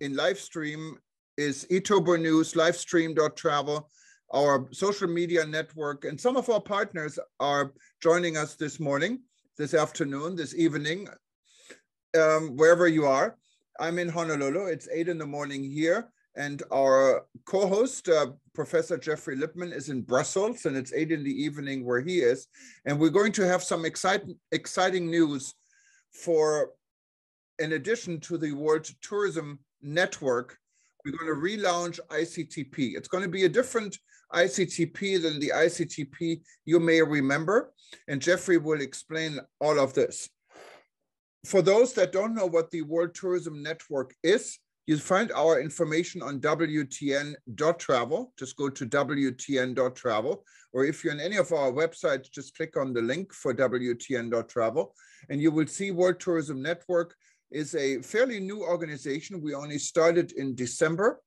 in live stream is eTober News, livestream.travel, our social media network, and some of our partners are joining us this morning, this afternoon, this evening, wherever you are. I'm in Honolulu. It's 8 in the morning here. And our co-host, Professor Geoffrey Lipman, is in Brussels, and it's 8 in the evening where he is. And we're going to have some exciting news for, in addition to the World Tourism Network, we're going to relaunch ICTP. It's going to be a different ICTP than the ICTP you may remember. And Geoffrey will explain all of this. For those that don't know what the World Tourism Network is, you'll find our information on WTN.travel. Just go to WTN.travel, or if you're in any of our websites, just click on the link for WTN.travel, and you will see World Tourism Network is a fairly new organization. We only started in December,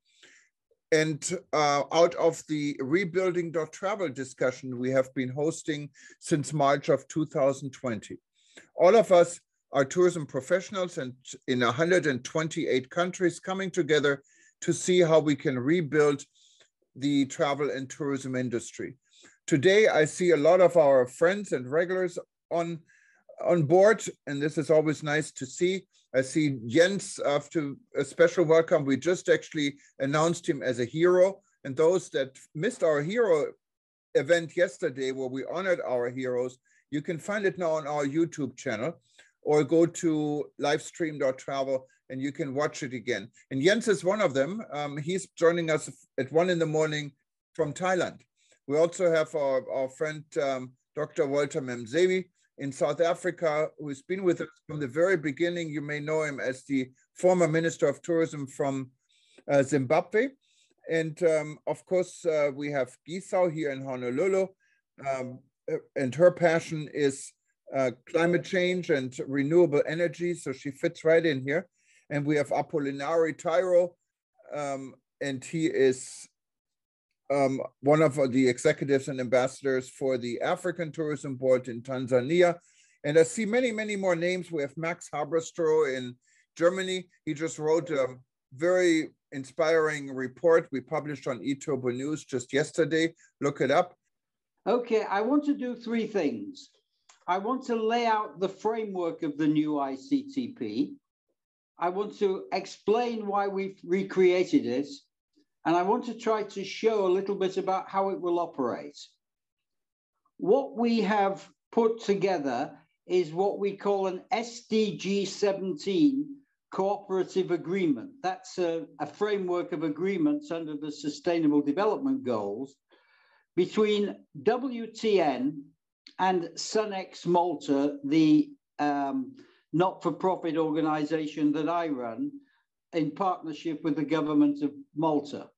and out of the rebuilding.travel discussion we have been hosting since March of 2020. All of us are tourism professionals and in 128 countries coming together to see how we can rebuild the travel and tourism industry. Today, I see a lot of our friends and regulars on board, and this is always nice to see. I see Jens, after a special welcome. We just actually announced him as a hero, and those that missed our hero event yesterday where we honored our heroes, you can find it now on our YouTube channel, or go to livestream.travel and you can watch it again. And Jens is one of them. He's joining us at 1 in the morning from Thailand. We also have our friend, Dr. Walter Memzevi in South Africa, who's been with us from the very beginning. You may know him as the former Minister of Tourism from Zimbabwe. And of course, we have Gisao here in Honolulu, and her passion is climate change and renewable energy, so she fits right in here. And we have Apollinari Tyro, and he is one of the executives and ambassadors for the African Tourism Board in Tanzania. And I see many, many more names. We have Max Haberstroh in Germany. He just wrote a very inspiring report we published on eTober News just yesterday. Look it up. Okay, I want to do 3 things. I want to lay out the framework of the new ICTP. I want to explain why we've recreated it. And I want to try to show a little bit about how it will operate. What we have put together is what we call an SDG 17 cooperative agreement. That's a framework of agreements under the Sustainable Development Goals between WTN and SunX Malta, the not-for-profit organization that I run in partnership with the government of Malta.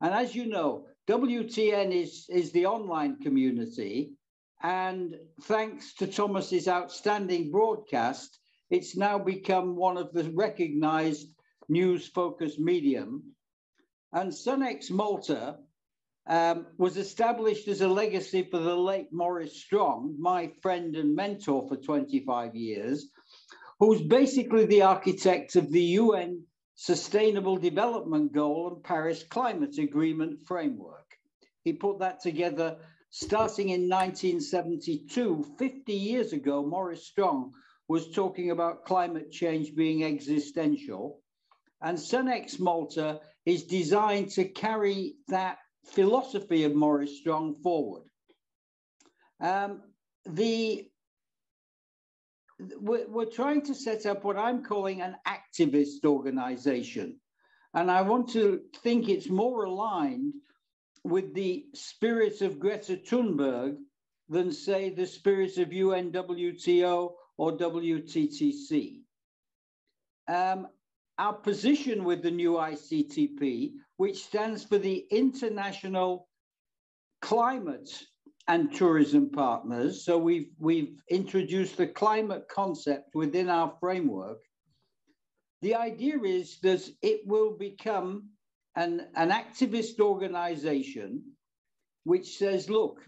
And as you know, WTN is the online community, and thanks to Thomas's outstanding broadcast, it's now become one of the recognized news-focused medium. And SunX Malta was established as a legacy for the late Maurice Strong, my friend and mentor for 25 years, who's basically the architect of the UN Sustainable Development Goal and Paris Climate Agreement framework. He put that together starting in 1972. 50 years ago, Maurice Strong was talking about climate change being existential. And SunX Malta is designed to carry that philosophy of Maurice Strong forward. We're trying to set up what I'm calling an activist organization. And I want to think it's more aligned with the spirit of Greta Thunberg than, say, the spirit of UNWTO or WTTC. Our position with the new ICTP, which stands for the International Climate and Tourism Partners, so we've introduced the climate concept within our framework. The idea is that it will become an activist organization which says, look,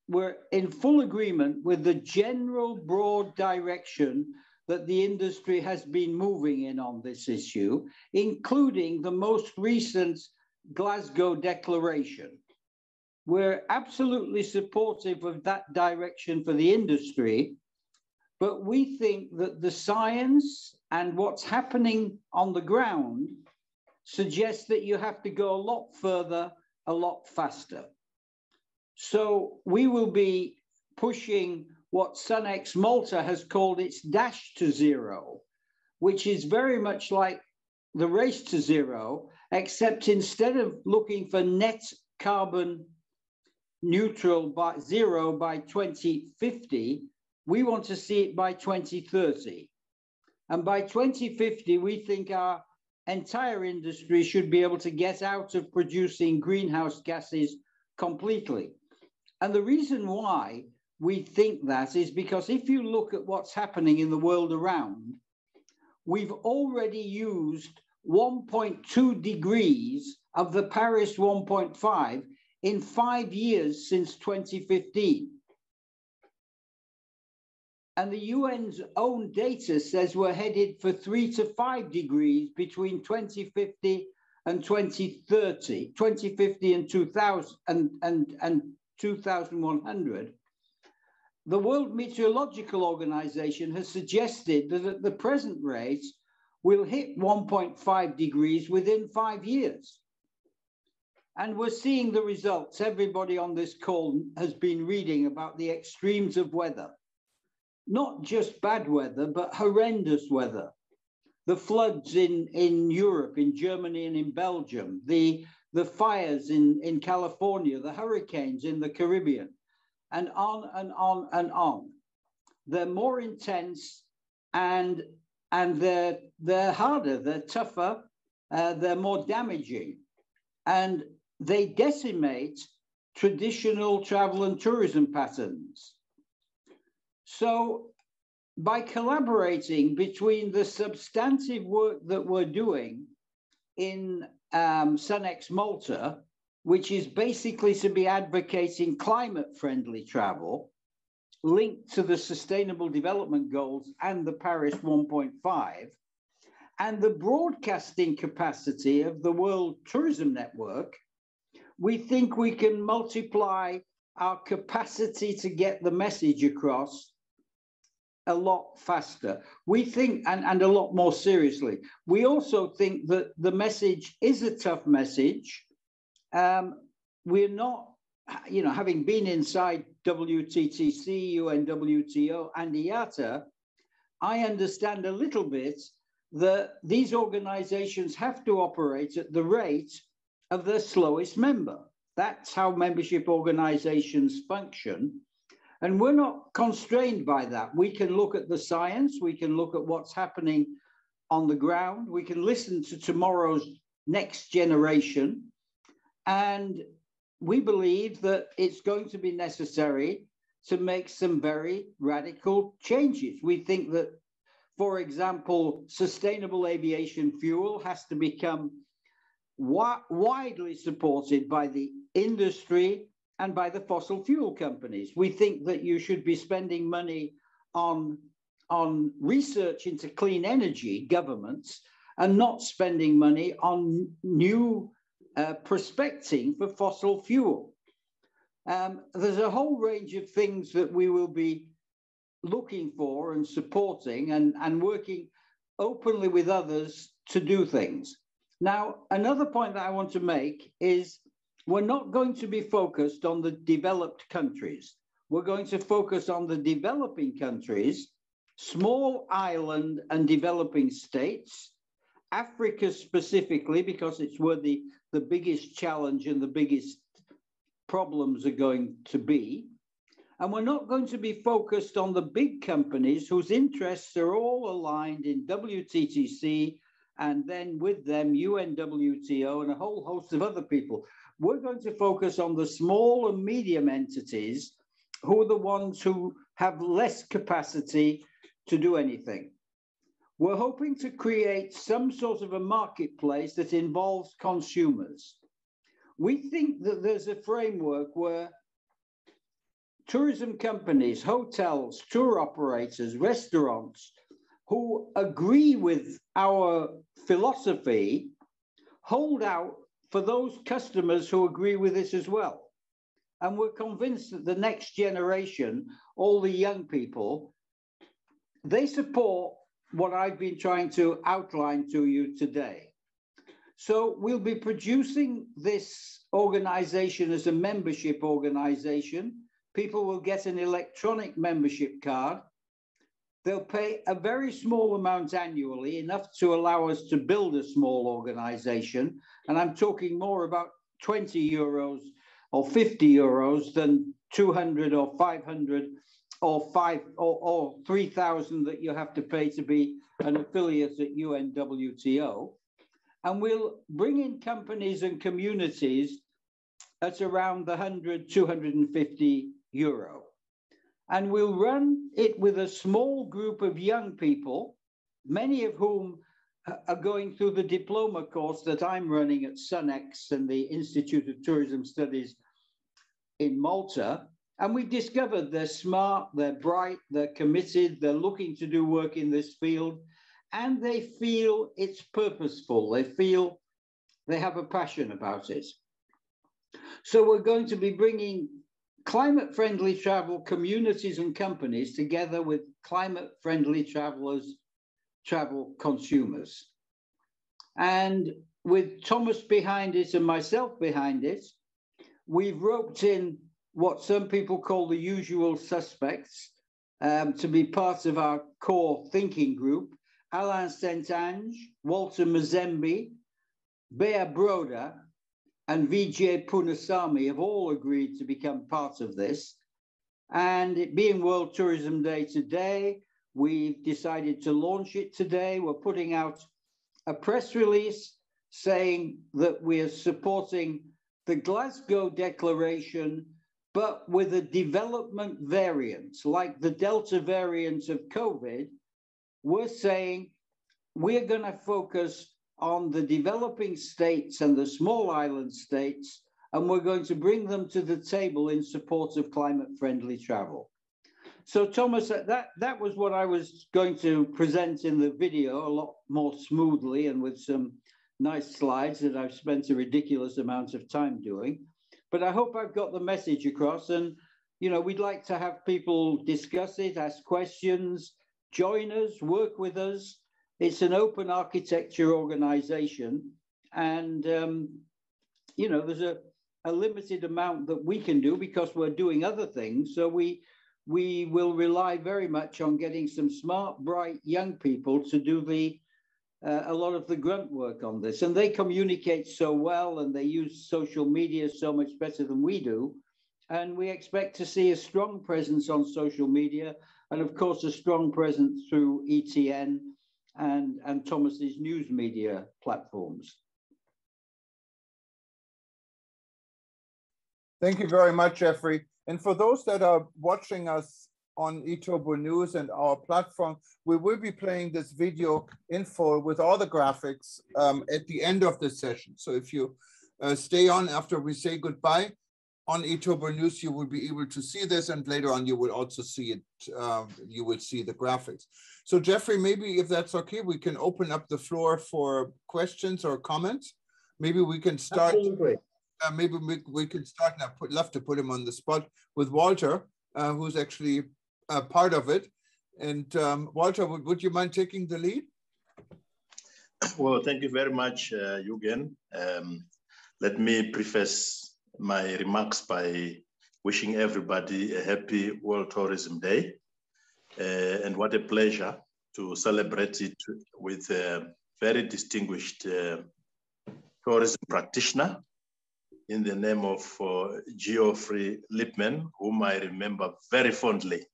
we're in full agreement with the general broad direction that the industry has been moving in on this issue, including the most recent Glasgow Declaration. We're absolutely supportive of that direction for the industry, but we think that the science and what's happening on the ground suggests that you have to go a lot further, a lot faster. So we will be pushing what SunX Malta has called its dash to zero, which is very much like the race to zero, except instead of looking for net carbon neutral by zero by 2050, we want to see it by 2030. And by 2050, we think our entire industry should be able to get out of producing greenhouse gases completely. And the reason why we think that is because if you look at what's happening in the world around, we've already used 1.2 degrees of the Paris 1.5 in 5 years since 2015. And the UN's own data says we're headed for 3 to 5 degrees between 2050 and 2030, 2050 and 2000 and 2100. The World Meteorological Organization has suggested that at the present rate, we'll hit 1.5 degrees within 5 years. And we're seeing the results. Everybody on this call has been reading about the extremes of weather. Not just bad weather, but horrendous weather. The floods in Europe, in Germany and in Belgium, the fires in California, the hurricanes in the Caribbean, and on and on and on. They're more intense and they're harder, they're tougher, they're more damaging, and they decimate traditional travel and tourism patterns. So by collaborating between the substantive work that we're doing in SunX Malta, which is basically to be advocating climate-friendly travel linked to the Sustainable Development Goals and the Paris 1.5, and the broadcasting capacity of the World Tourism Network, we think we can multiply our capacity to get the message across a lot faster. We think, and a lot more seriously, we also think that the message is a tough message. We're not, having been inside WTTC, UNWTO, and IATA, I understand a little bit that these organizations have to operate at the rate of their slowest member. That's how membership organizations function. And we're not constrained by that. We can look at the science, we can look at what's happening on the ground, we can listen to tomorrow's next generation. And we believe that it's going to be necessary to make some very radical changes. We think that, for example, sustainable aviation fuel has to become widely supported by the industry and by the fossil fuel companies. We think that you should be spending money on research into clean energy, governments, and not spending money on new prospecting for fossil fuel. There's a whole range of things that we will be looking for and supporting and working openly with others to do things. Now, another point that I want to make is we're not going to be focused on the developed countries. We're going to focus on the developing countries, small island and developing states, Africa specifically, because it's where the biggest challenge and the biggest problems are going to be. And we're not going to be focused on the big companies whose interests are all aligned in WTTC and then with them UNWTO and a whole host of other people. We're going to focus on the small and medium entities who are the ones who have less capacity to do anything. We're hoping to create some sort of a marketplace that involves consumers. We think that there's a framework where tourism companies, hotels, tour operators, restaurants, who agree with our philosophy hold out for those customers who agree with this as well. And we're convinced that the next generation, all the young people, they support what I've been trying to outline to you today. So we'll be producing this organization as a membership organization. People will get an electronic membership card. They'll pay a very small amount annually, enough to allow us to build a small organization. And I'm talking more about 20 euros or 50 euros than 200 or 500 or 3,000 that you have to pay to be an affiliate at UNWTO. And we'll bring in companies and communities at around the 100, 250 euro. And we'll run it with a small group of young people, many of whom are going through the diploma course that I'm running at SunX and the Institute of Tourism Studies in Malta. And we discovered they're smart, they're bright, they're committed, they're looking to do work in this field, and they feel it's purposeful. They feel they have a passion about it. So we're going to be bringing climate-friendly travel communities and companies together with climate-friendly travelers, travel consumers. And with Thomas behind it and myself behind it, we've roped in what some people call the usual suspects to be part of our core thinking group. Alain Saint-Ange, Walter Mazembe, Bea Broda, and Vijay Punasamy have all agreed to become part of this. And it being World Tourism Day today, we've decided to launch it today. We're putting out a press release saying that we're supporting the Glasgow Declaration, but with a development variant, like the Delta variant of COVID. We're saying we're going to focus on the developing states and the small island states, and we're going to bring them to the table in support of climate-friendly travel. So Thomas, that was what I was going to present in the video, a lot more smoothly and with some nice slides that I've spent a ridiculous amount of time doing. But I hope I've got the message across, and we'd like to have people discuss it, ask questions, join us, work with us. It's an open architecture organization, and there's a limited amount that we can do because we're doing other things. So we will rely very much on getting some smart, bright young people to do a lot of the grunt work on this. And they communicate so well, and they use social media so much better than we do. And we expect to see a strong presence on social media, and of course, a strong presence through ETN and Thomas's news media platforms. Thank you very much, Geoffrey. And for those that are watching us on eTurbo News and our platform, we will be playing this video info with all the graphics at the end of the session. So if you stay on after we say goodbye, on eTurbo News, you will be able to see this, and later on you will also see it, you will see the graphics. So Geoffrey, maybe if that's okay, we can open up the floor for questions or comments. Maybe we can start. Absolutely. Maybe we can start, and I'd love to put him on the spot with Walter, who's actually part of it. And Walter, would you mind taking the lead? Well, thank you very much, Eugen. Let me preface my remarks by wishing everybody a happy World Tourism Day. And what a pleasure to celebrate it with a very distinguished tourism practitioner in the name of Geoffrey Lipman, whom I remember very fondly.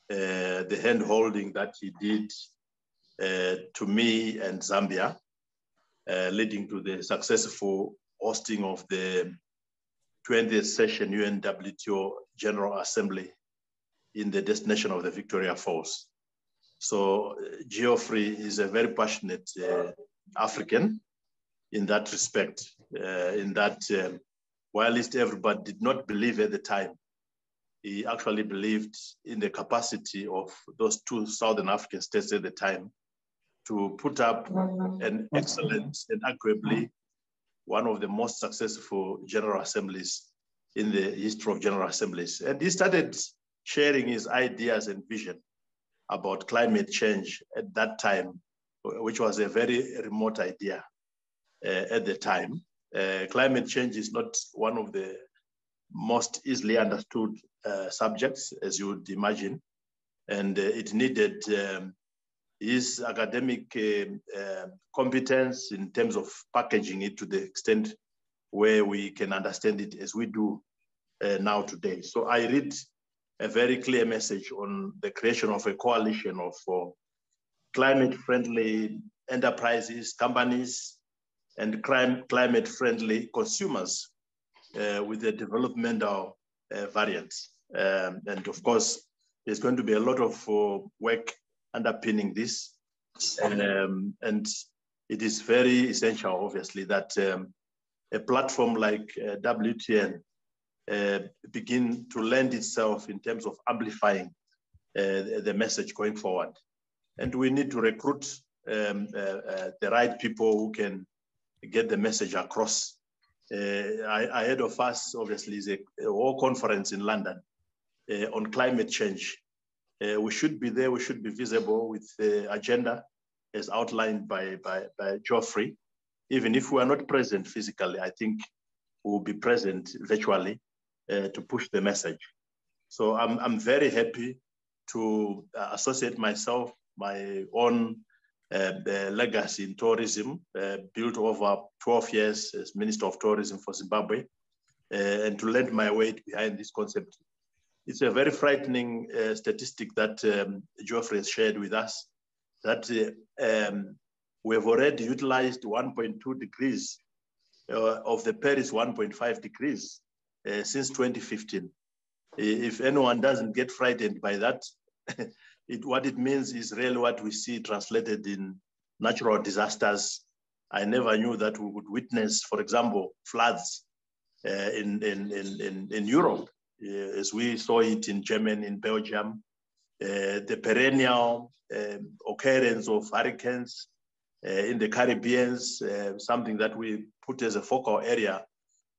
The hand-holding that he did to me and Zambia, leading to the successful hosting of the 20th session UNWTO General Assembly in the destination of the Victoria Falls. So Geoffrey is a very passionate African in that respect, while everybody did not believe at the time he actually believed in the capacity of those two Southern African states at the time to put up an excellent and arguably one of the most successful General Assemblies in the history of General Assemblies. And he started sharing his ideas and vision about climate change at that time, which was a very remote idea at the time. Climate change is not one of the most easily understood subjects, as you would imagine. And it needed his academic competence in terms of packaging it to the extent where we can understand it as we do now today. So I read a very clear message on the creation of a coalition of climate-friendly enterprises, companies, and climate-friendly consumers with the developmental variants. And of course, there's going to be a lot of work underpinning this. And it is very essential, obviously, that a platform like WTN begin to lend itself in terms of amplifying the message going forward. And we need to recruit the right people who can get the message across. Ahead of us, obviously, is a whole conference in London on climate change. We should be there, we should be visible with the agenda as outlined by Geoffrey. Even if we are not present physically, I think we'll be present virtually to push the message. So I'm very happy to associate myself, my own legacy in tourism, built over 12 years as Minister of Tourism for Zimbabwe, and to lend my weight behind this concept. It's a very frightening statistic that Geoffrey has shared with us, that we have already utilized 1.2 degrees of the Paris 1.5 degrees since 2015. If anyone doesn't get frightened by that, what it means is really what we see translated in natural disasters. I never knew that we would witness, for example, floods in Europe, as we saw it in Germany, in Belgium, the perennial occurrence of hurricanes in the Caribbean, something that we put as a focal area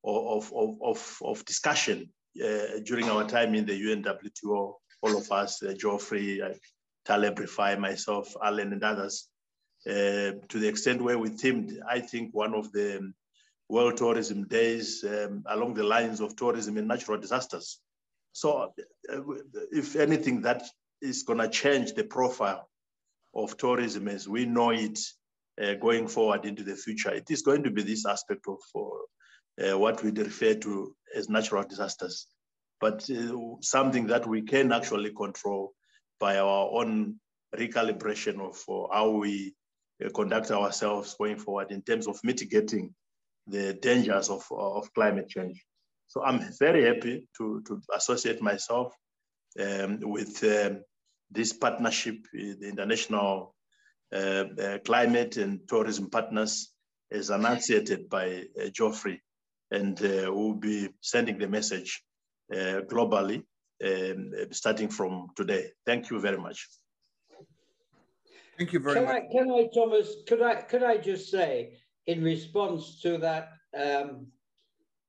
of discussion during our time in the UNWTO, all of us, Geoffrey, Taleb Rifai, myself, Alan, and others, to the extent where we themed, I think, one of the World Tourism Days along the lines of tourism and natural disasters. So if anything, that is going to change the profile of tourism as we know it going forward into the future. It is going to be this aspect of what we refer to as natural disasters, but something that we can actually control by our own recalibration of how we conduct ourselves going forward in terms of mitigating the dangers of climate change. So I'm very happy to associate myself with this partnership, the international climate and tourism partners, as enunciated by Geoffrey, and we'll be sending the message globally, starting from today. Thank you very much. Thank you very much. Can I, Thomas, could I just say, in response to that,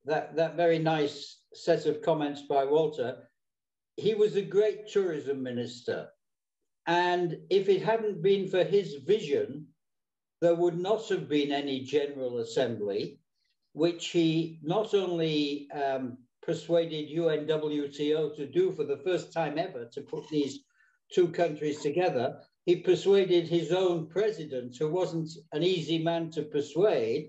that very nice set of comments by Walter, he was a great tourism minister. And if it hadn't been for his vision, there would not have been any General Assembly, which he not only persuaded UNWTO to do for the first time ever, to put these two countries together, he persuaded his own president, who wasn't an easy man to persuade.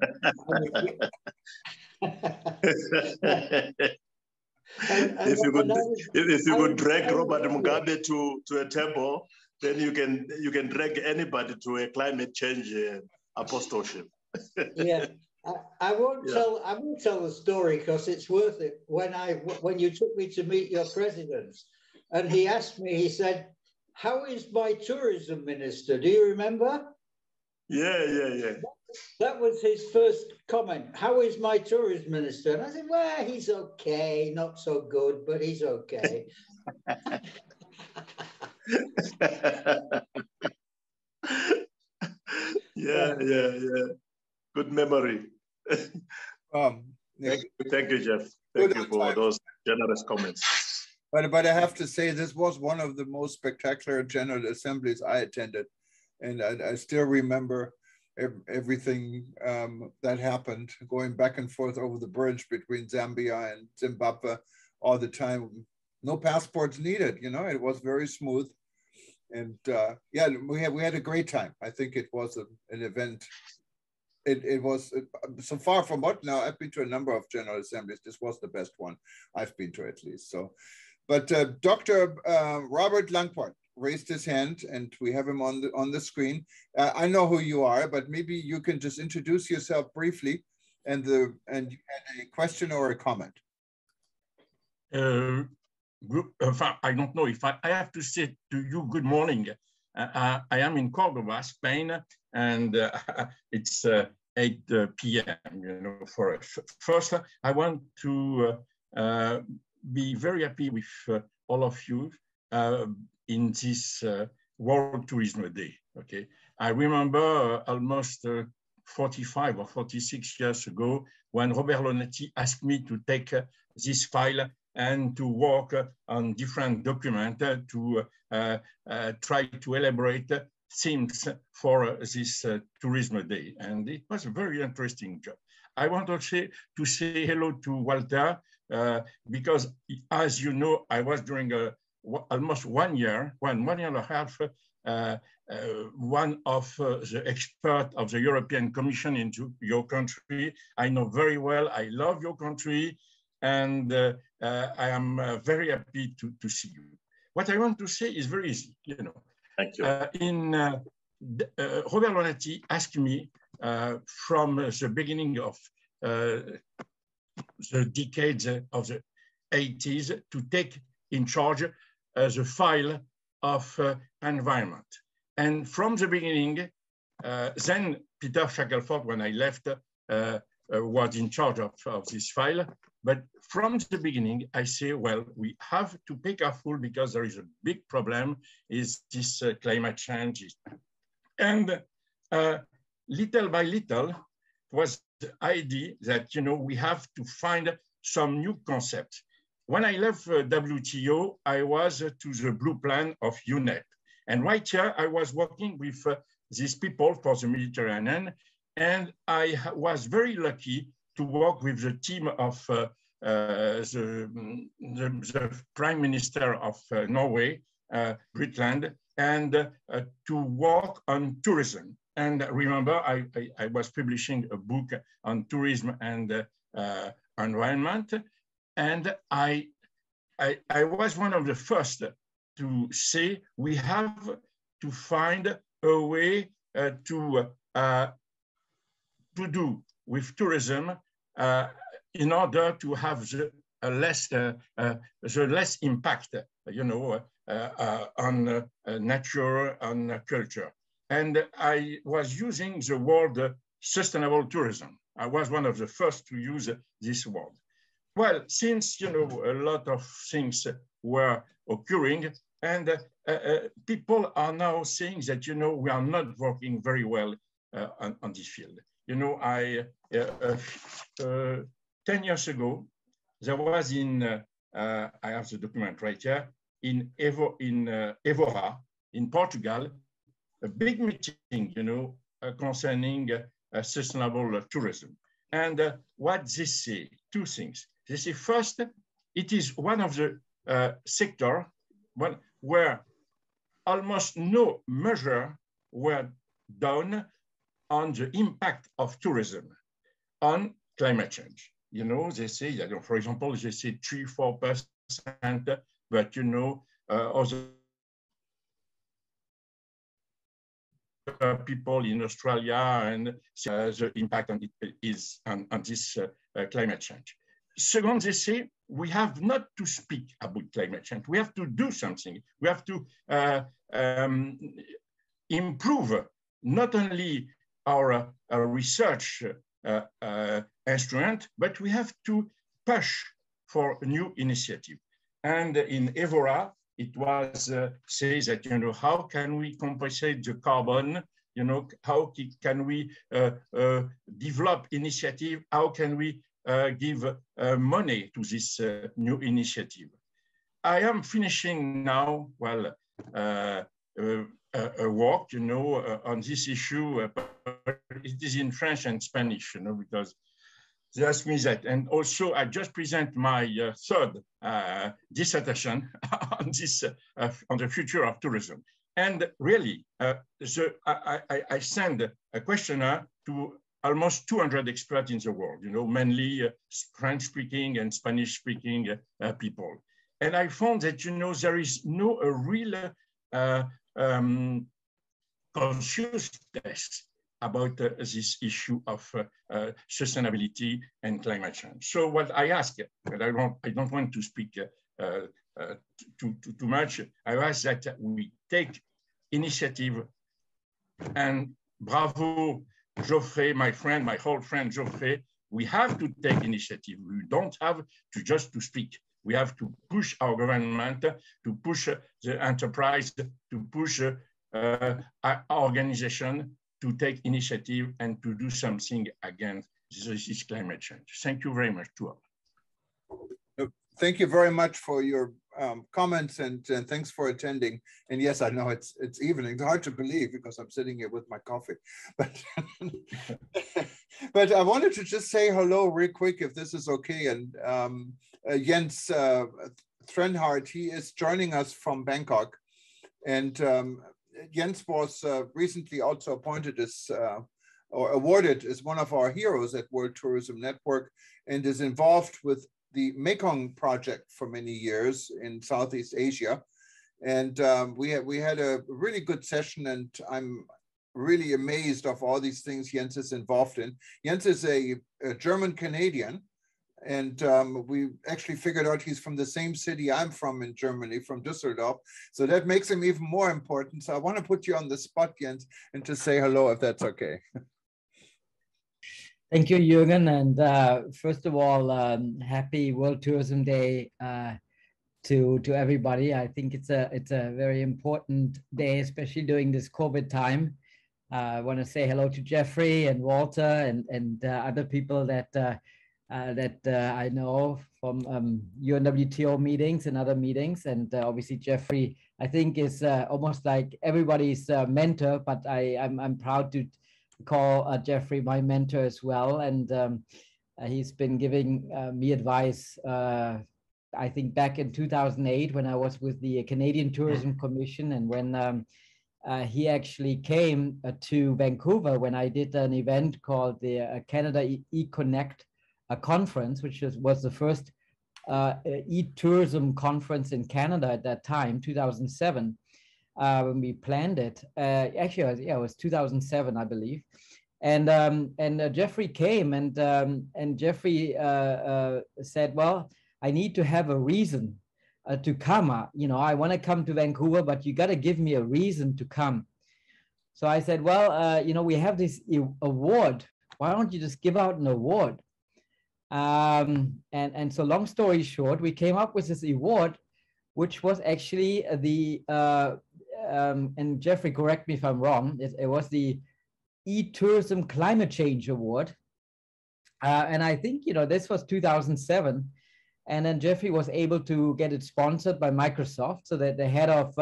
If you could drag Robert Mugabe to a table, then you can drag anybody to a climate change apostleship. Yeah, I won't tell the story because it's worth it. When you took me to meet your president, and he asked me, he said, "How is my tourism minister? Do you remember?" Yeah. That was his first comment. How is my tourism minister? And I said, well, he's okay, not so good, but he's okay. Yeah. Good memory. Thank you, Jeff. Thank you for those generous comments. But I have to say, this was one of the most spectacular General Assemblies I attended. And I still remember everything that happened, going back and forth over the bridge between Zambia and Zimbabwe all the time. No passports needed, you know, it was very smooth. And yeah, we had a great time. I think it was an event. It was so far from what now. I've been to a number of General Assemblies. This was the best one I've been to, at least. So, but Dr. Robert Langport raised his hand, and we have him on the screen. I know who you are, but maybe you can just introduce yourself briefly, and you had a question or a comment. I don't know if I have to say to you good morning. I am in Cordoba, Spain, and it's 8 p.m. You know, for us. First, I want to be very happy with all of you in this World Tourism Day. Okay, I remember almost 45 or 46 years ago when Robert Lonati asked me to take this file and to work on different documents to try to elaborate themes for this Tourism Day. And it was a very interesting job. I want also to say hello to Walter, because as you know, I was during almost 1 year, one year and a half, one of the experts of the European Commission into your country. I know very well, I love your country, and I am very happy to see you. What I want to say is very easy, you know. Thank you. Robert Lonati asked me from the beginning of the decades of the 80s to take in charge the file of environment. And from the beginning, then Peter Shackelford, when I left, was in charge of this file. But from the beginning, I say, well, we have to be careful because there is a big problem, is this climate change. And little by little was the idea that, you know, we have to find some new concepts. When I left WTO, I was to the Blue Plan of UNEP. And right here, I was working with these people for the Mediterranean. And I was very lucky to work with the team of the Prime Minister of Norway, Britland, and to work on tourism. And remember, I was publishing a book on tourism and environment. And I was one of the first to say we have to find a way to do with tourism in order to have the less impact, you know, on nature, on culture. And I was using the word sustainable tourism. I was one of the first to use this word. Well, since, you know, a lot of things were occurring, and people are now saying that, you know, we are not working very well on this field. You know, 10 years ago, there was in, I have the document right here, in Évora, in Portugal, a big meeting, you know, concerning sustainable tourism. And what they say, two things. They say, first, it is one of the sector where almost no measure were done on the impact of tourism on climate change. You know, they say, you know, for example, they say 3–4%, but you know, other people in Australia and the impact on it is on this climate change. Second, they say, we have not to speak about climate change. We have to do something. We have to improve not only our research instrument, but we have to push for a new initiative. And in Evora, it was says that, how can we compensate the carbon? How can we develop initiative? How can we give money to this new initiative? I am finishing now, well, a work, on this issue. It is in French and Spanish, because they asked me that. And also, I just present my third dissertation on this, on the future of tourism. And really, I send a questionnaire to almost 200 experts in the world, mainly French-speaking and Spanish-speaking people. And I found that, there is no real consciousness about this issue of sustainability and climate change. So what I ask, but I don't want to speak too much, I ask that we take initiative, and bravo, Geoffrey, my friend, my old friend Geoffrey, we have to take initiative. We don't have to just to speak. We have to push our government, to push the enterprise, to push our organization to take initiative and to do something against this climate change. Thank you very much to all. Thank you very much for your comments, and thanks for attending. And yes, I know it's evening. It's hard to believe because I'm sitting here with my coffee. But but I wanted to just say hello real quick, if this is okay. And Jens Threnhardt, he is joining us from Bangkok. And Jens was recently also appointed as or awarded as one of our heroes at World Tourism Network, and is involved with the Mekong project for many years in Southeast Asia. And we had a really good session, and I'm really amazed of all these things Jens is involved in. Jens is a German Canadian, and we actually figured out he's from the same city I'm from in Germany, from Düsseldorf. So that makes him even more important. So I want to put you on the spot, Jens, and to say hello, if that's okay. Thank you, Jürgen. And first of all, happy World Tourism Day to everybody. I think it's a very important day, especially during this COVID time. I want to say hello to Geoffrey and Walter and other people that I know from UNWTO meetings and other meetings. And obviously Geoffrey, I think, is almost like everybody's mentor, but I'm proud to call Geoffrey my mentor as well. And he's been giving me advice, I think back in 2008 when I was with the Canadian Tourism Commission, and when he actually came to Vancouver when I did an event called the Canada E-Connect conference, which was the first e-tourism conference in Canada at that time, 2007. When we planned it, actually, it was 2007, I believe, and Geoffrey came, and Geoffrey said, "Well, I need to have a reason to come. I want to come to Vancouver, but you got to give me a reason to come." So I said, "Well, we have this award. Why don't you just give out an award?" And so, long story short, we came up with this award, which was actually the and Geoffrey, correct me if I'm wrong, it was the E-Tourism Climate Change Award. And I think, this was 2007. And then Geoffrey was able to get it sponsored by Microsoft. So that the head of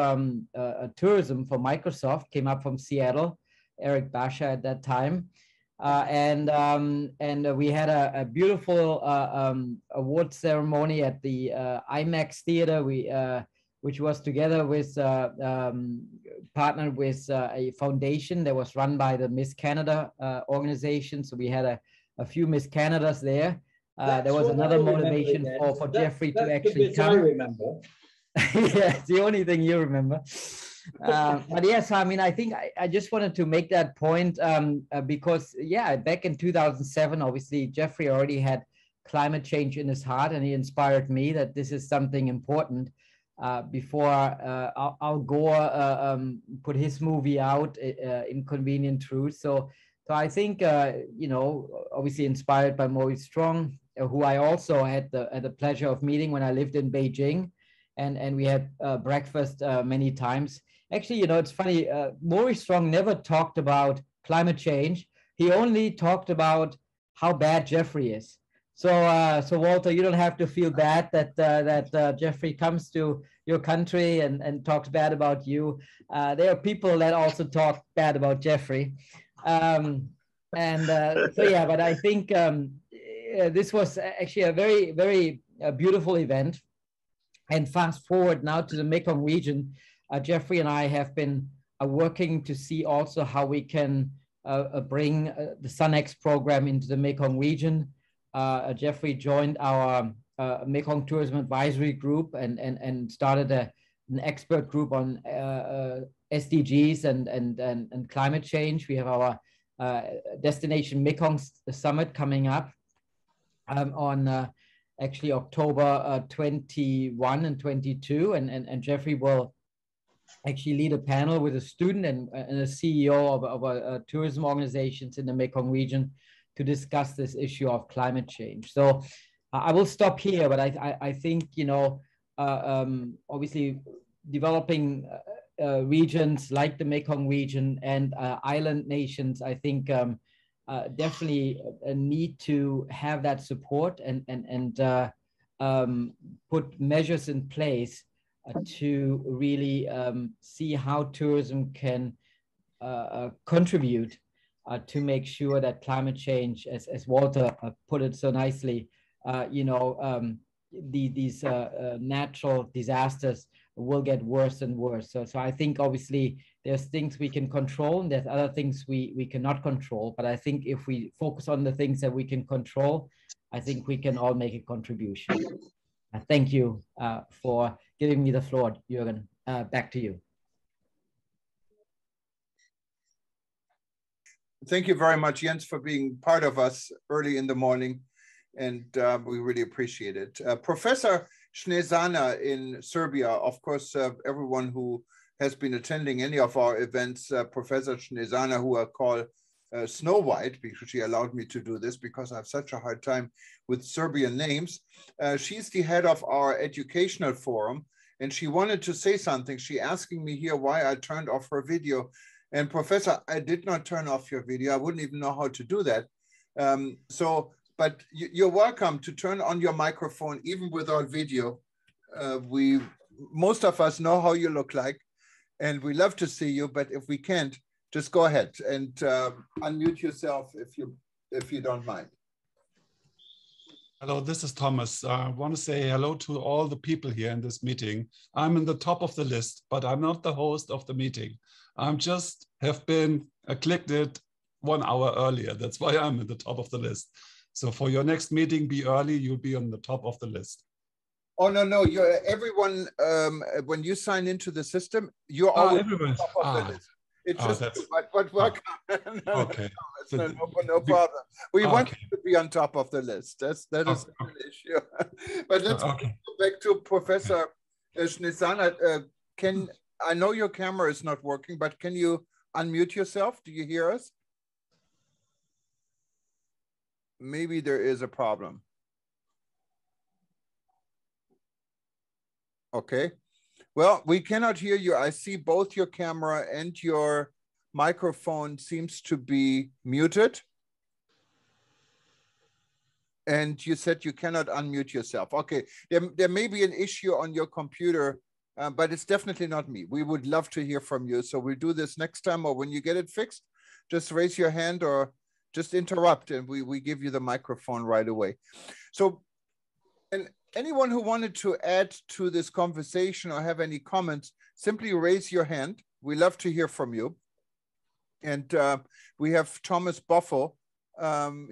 tourism for Microsoft came up from Seattle, Eric Basha at that time. And we had a beautiful award ceremony at the IMAX Theater. Which was together with, partnered with a foundation that was run by the Miss Canada organization. So we had a few Miss Canadas there. There was another motivation for Geoffrey to actually come. I remember. Yeah, it's the only thing you remember. But yes, I mean, I think I just wanted to make that point because, yeah, back in 2007, obviously, Geoffrey already had climate change in his heart, and he inspired me that this is something important. Before Al Gore put his movie out, Inconvenient Truth. So So I think, you know, obviously inspired by Maurice Strong, who I also had the pleasure of meeting when I lived in Beijing, and we had breakfast many times. Actually, you know, it's funny, Maurice Strong never talked about climate change. He only talked about how bad Geoffrey is. So, so Walter, you don't have to feel bad that Geoffrey comes to your country and talks bad about you. There are people that also talk bad about Geoffrey. So yeah, but I think this was actually a very, very beautiful event. And fast forward now to the Mekong region, Geoffrey and I have been working to see also how we can bring the SunX program into the Mekong region. Geoffrey joined our Mekong Tourism Advisory Group and started an expert group on SDGs and climate change. We have our Destination Mekong Summit coming up on actually October 21 and 22, and Geoffrey will actually lead a panel with a student and a CEO of tourism organizations in the Mekong region to discuss this issue of climate change. So I will stop here, but I think, you know, obviously developing regions like the Mekong region and island nations, I think definitely need to have that support and put measures in place to really see how tourism can contribute to make sure that climate change, as Walter put it so nicely, you know, these natural disasters will get worse and worse. So I think obviously there's things we can control and there's other things we cannot control. But I think if we focus on the things that we can control, I think we can all make a contribution. Thank you for giving me the floor, Jürgen. Back to you. Thank you very much, Jens, for being part of us early in the morning. And we really appreciate it. Professor Snežana in Serbia, of course, everyone who has been attending any of our events, Professor Snežana, who I call Snow White, because she allowed me to do this because I have such a hard time with Serbian names. She's the head of our educational forum, and she wanted to say something. She asking me here why I turned off her video. And Professor, I did not turn off your video. I wouldn't even know how to do that. But you're welcome to turn on your microphone, even without video. Most of us know how you look like, and we love to see you. But if we can't, just go ahead and unmute yourself if you don't mind. Hello, this is Thomas. I want to say hello to all the people here in this meeting. I'm in the top of the list, but I'm not the host of the meeting. I'm just have been clicked it 1 hour earlier. That's why I'm at the top of the list. So for your next meeting, be early, you'll be on the top of the list. Oh, no, you're everyone, when you sign into the system, you're always everyone. top of the list. It's just, but welcome. Okay. No problem. We want you to be on top of the list. That is an issue. But let's go back to Professor Snežana. I know your camera is not working, but can you unmute yourself? Do you hear us? Maybe there is a problem. Okay. Well, we cannot hear you. I see both your camera and your microphone seems to be muted. And you said you cannot unmute yourself. Okay. There may be an issue on your computer, but it's definitely not me. We would love to hear from you. So we'll do this next time, or when you get it fixed, just raise your hand or just interrupt and we give you the microphone right away. So, and anyone who wanted to add to this conversation or have any comments, simply raise your hand. We love to hear from you. And we have Thomas Boffo.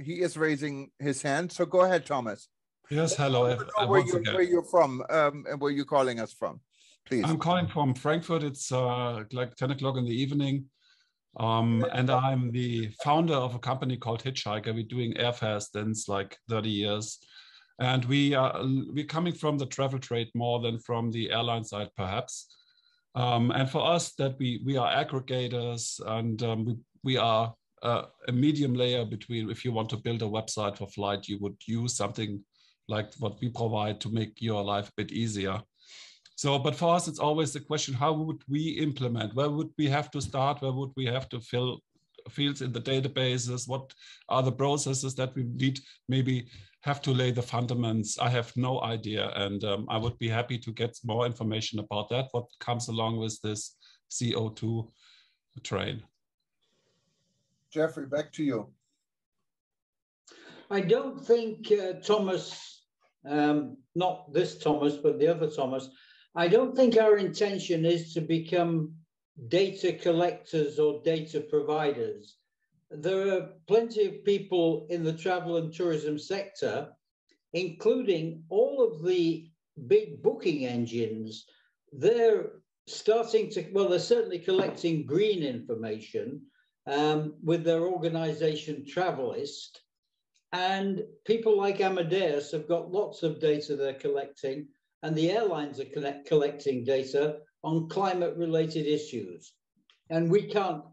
He is raising his hand. So go ahead, Thomas. Yes, hello. Where you're from and where you're calling us from, please. I'm calling from Frankfurt. It's like 10 o'clock in the evening. And I'm the founder of a company called Hitchhiker. We're doing airfare since like 30 years. And we're coming from the travel trade more than from the airline side, perhaps. And for us, that we are aggregators, and we are a medium layer between, if you want to build a website for flight, you would use something like what we provide to make your life a bit easier. So, but for us, it's always the question, how would we implement? Where would we have to start? Where would we have to fill fields in the databases? What are the processes that we need? Maybe have to lay the fundamentals. I have no idea. And I would be happy to get more information about that, what comes along with this CO2 train. Geoffrey, back to you. I don't think Thomas, not this Thomas, but the other Thomas, I don't think our intention is to become data collectors or data providers. There are plenty of people in the travel and tourism sector, including all of the big booking engines. They're starting to, well, they're certainly collecting green information with their organization Travelist. And people like Amadeus have got lots of data they're collecting, and the airlines are collecting data on climate-related issues. And we can't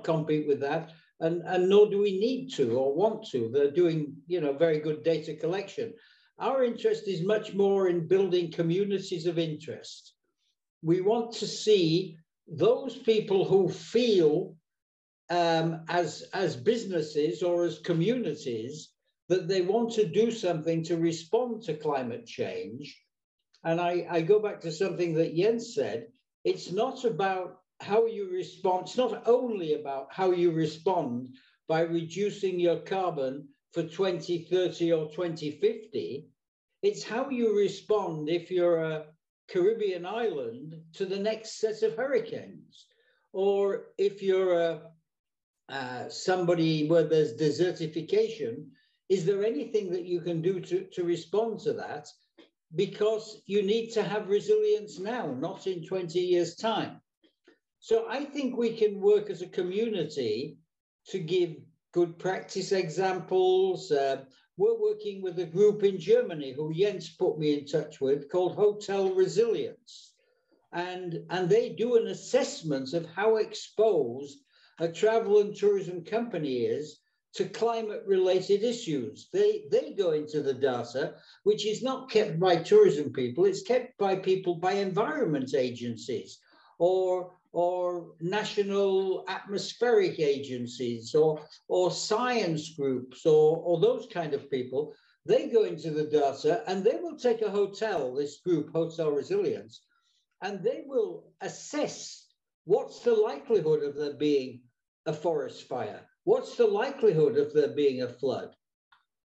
compete with that, and nor do we need to or want to. They're doing, very good data collection. Our interest is much more in building communities of interest. We want to see those people who feel as businesses or as communities that they want to do something to respond to climate change. And I go back to something that Jens said. It's not about how you respond. It's not only about how you respond by reducing your carbon for 2030 or 2050. It's how you respond if you're a Caribbean island to the next set of hurricanes, or if you're somebody where there's desertification. Is there anything that you can do to respond to that? Because you need to have resilience now, not in 20 years' time. So I think we can work as a community to give good practice examples. We're working with a group in Germany who Jens put me in touch with called Hotel Resilience. And they do an assessment of how exposed a travel and tourism company is to climate-related issues. They go into the data, which is not kept by tourism people, it's kept by people, by environment agencies or national atmospheric agencies or science groups or those kind of people. They go into the data and they will take a hotel, this group, Hotel Resilience, and they will assess what's the likelihood of there being a forest fire? What's the likelihood of there being a flood?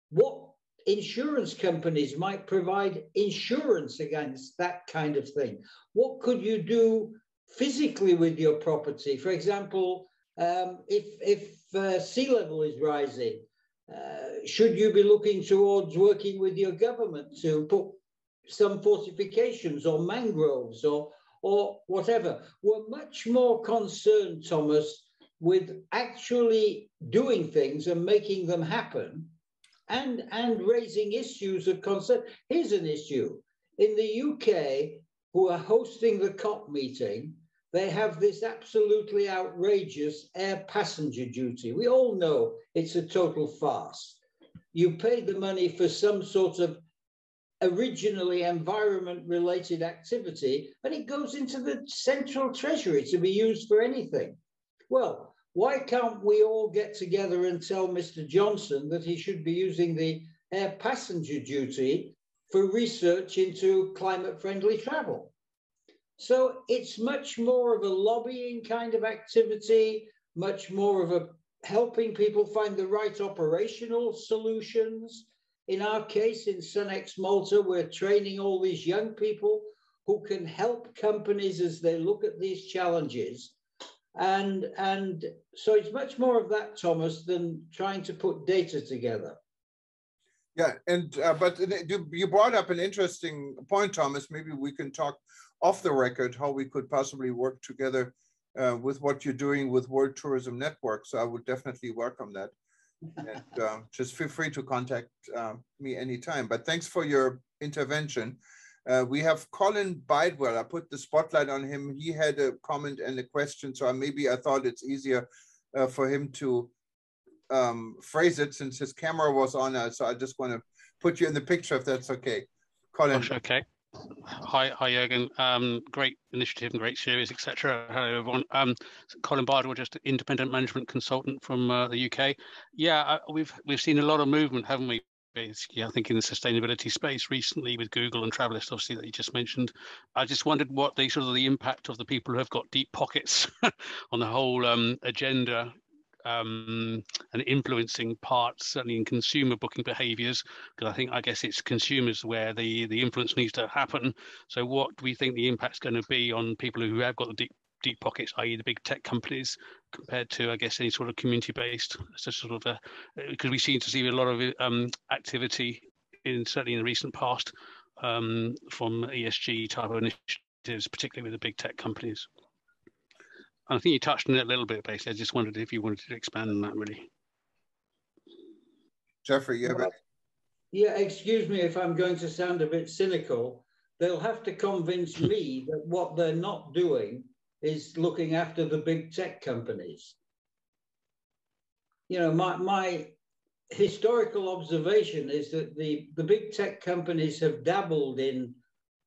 What insurance companies might provide insurance against that kind of thing? What could you do physically with your property? For example, if sea level is rising, should you be looking towards working with your government to put some fortifications or mangroves or whatever? We're much more concerned, Thomas, with actually doing things and making them happen and raising issues of concern. Here's an issue. In the UK, who are hosting the COP meeting, they have this absolutely outrageous air passenger duty. We all know it's a total farce. You pay the money for some sort of originally environment-related activity, and it goes into the central treasury to be used for anything. Well, why can't we all get together and tell Mr. Johnson that he should be using the air passenger duty for research into climate-friendly travel? So it's much more of a lobbying kind of activity, much more of a helping people find the right operational solutions. In our case, in SunX Malta, we're training all these young people who can help companies as they look at these challenges. And so it's much more of that, Thomas, than trying to put data together. Yeah, and but you brought up an interesting point, Thomas. Maybe we can talk off the record how we could possibly work together with what you're doing with World Tourism Network. So I would definitely welcome that. And just feel free to contact me anytime. But thanks for your intervention. We have Colin Bidewell. I put the spotlight on him. He had a comment and a question, so maybe I thought it's easier for him to phrase it, since his camera was on. So I just want to put you in the picture, if that's okay. Colin. Gosh, okay. Hi, Jürgen. Great initiative and great series, etc. Hello, everyone. Colin Bardwell, just independent management consultant from the UK. Yeah, we've seen a lot of movement, haven't we? Basically, I think in the sustainability space recently with Google and Travelist, obviously, that you just mentioned. I just wondered what the sort of the impact of the people who have got deep pockets on the whole agenda and influencing parts, certainly in consumer booking behaviours, because I guess it's consumers where the influence needs to happen. So what do we think the impact's going to be on people who have got the deep pockets, i.e. the big tech companies, compared to, I guess, any sort of community-based, so sort of because we seem to see a lot of activity certainly in the recent past from ESG type of initiatives, particularly with the big tech companies. I think you touched on it a little bit, basically. I just wondered if you wanted to expand on that, really. Geoffrey, you have it? Yeah, excuse me if I'm going to sound a bit cynical. They'll have to convince me that what they're not doing is looking after the big tech companies. You know, my historical observation is that the big tech companies have dabbled in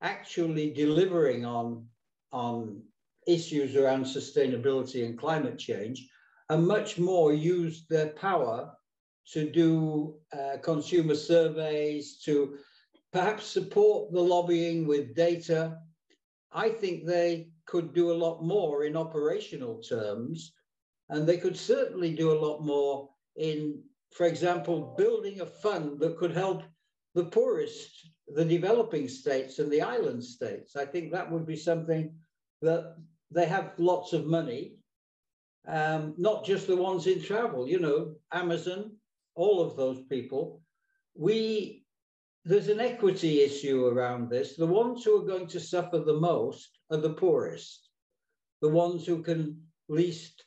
actually delivering on issues around sustainability and climate change, and much more used their power to do consumer surveys, to perhaps support the lobbying with data. I think they could do a lot more in operational terms, and they could certainly do a lot more in, for example, building a fund that could help the poorest, the developing states and the island states. I think that would be something that they have lots of money, not just the ones in travel, you know, Amazon, all of those people. There's an equity issue around this. The ones who are going to suffer the most are the poorest, the ones who can least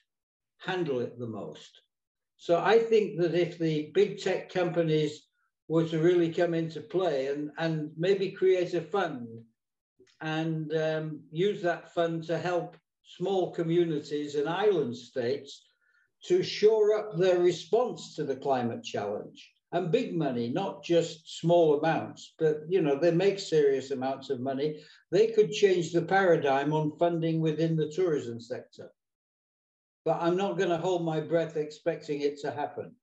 handle it the most. So I think that if the big tech companies were to really come into play and maybe create a fund and use that fund to help small communities and island states to shore up their response to the climate challenge. And big money, not just small amounts, but you know, they make serious amounts of money. They could change the paradigm on funding within the tourism sector. But I'm not going to hold my breath expecting it to happen.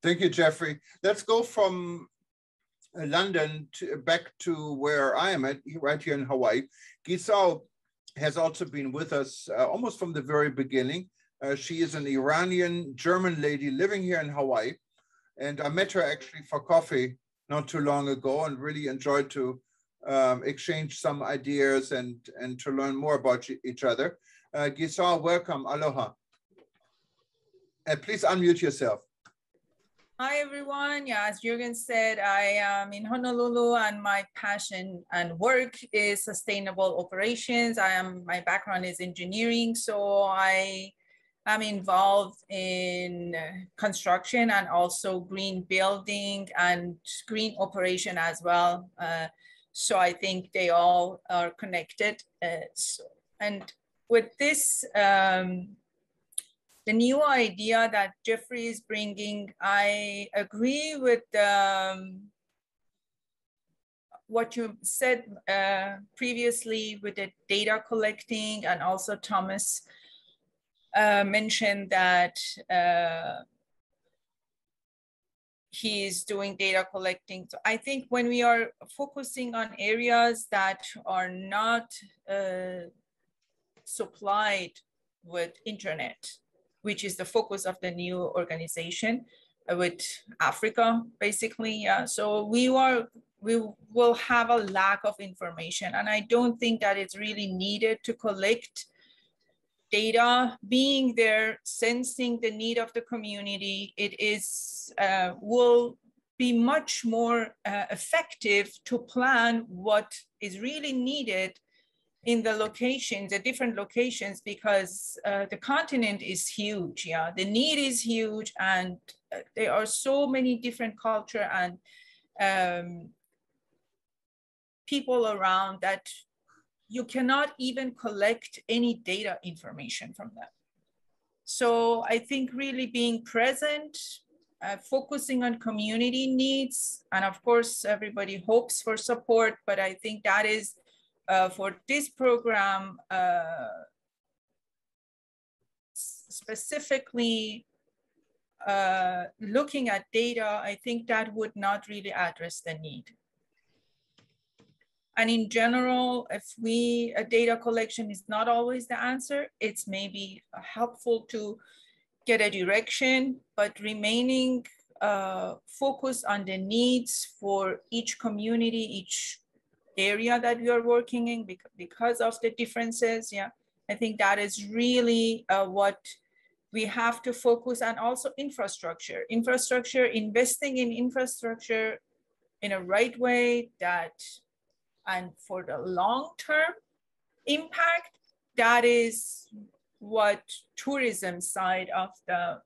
Thank you, Geoffrey. Let's go from London back to where I am at, right here in Hawaii. Gisao has also been with us almost from the very beginning. She is an Iranian German lady living here in Hawaii. And I met her actually for coffee not too long ago and really enjoyed to exchange some ideas and to learn more about each other. Gisao, welcome, aloha. And please unmute yourself. Hi, everyone. Yeah, as Jürgen said, I am in Honolulu and my passion and work is sustainable operations. My background is engineering, so I am involved in construction and also green building and green operation as well. So I think they all are connected. And with this, the new idea that Geoffrey is bringing, I agree with what you said previously with the data collecting, and also Thomas mentioned that he is doing data collecting. So I think when we are focusing on areas that are not supplied with internet, which is the focus of the new organization with Africa, basically. Yeah. So we will have a lack of information. And I don't think that it's really needed to collect data. Being there, sensing the need of the community, it is will be much more effective to plan what is really needed in the locations, the different locations, because the continent is huge. Yeah, the need is huge, and there are so many different culture and people around that you cannot even collect any data information from them. So I think really being present, focusing on community needs, and of course, everybody hopes for support, but I think that is for this program, specifically looking at data, I think that would not really address the need. And in general, if data collection is not always the answer, it's maybe helpful to get a direction, but remaining focused on the needs for each community, each area that we are working in because of the differences. Yeah, I think that is really what we have to focus on. Also infrastructure, investing in infrastructure in a right way and for the long-term impact, that is what tourism side of the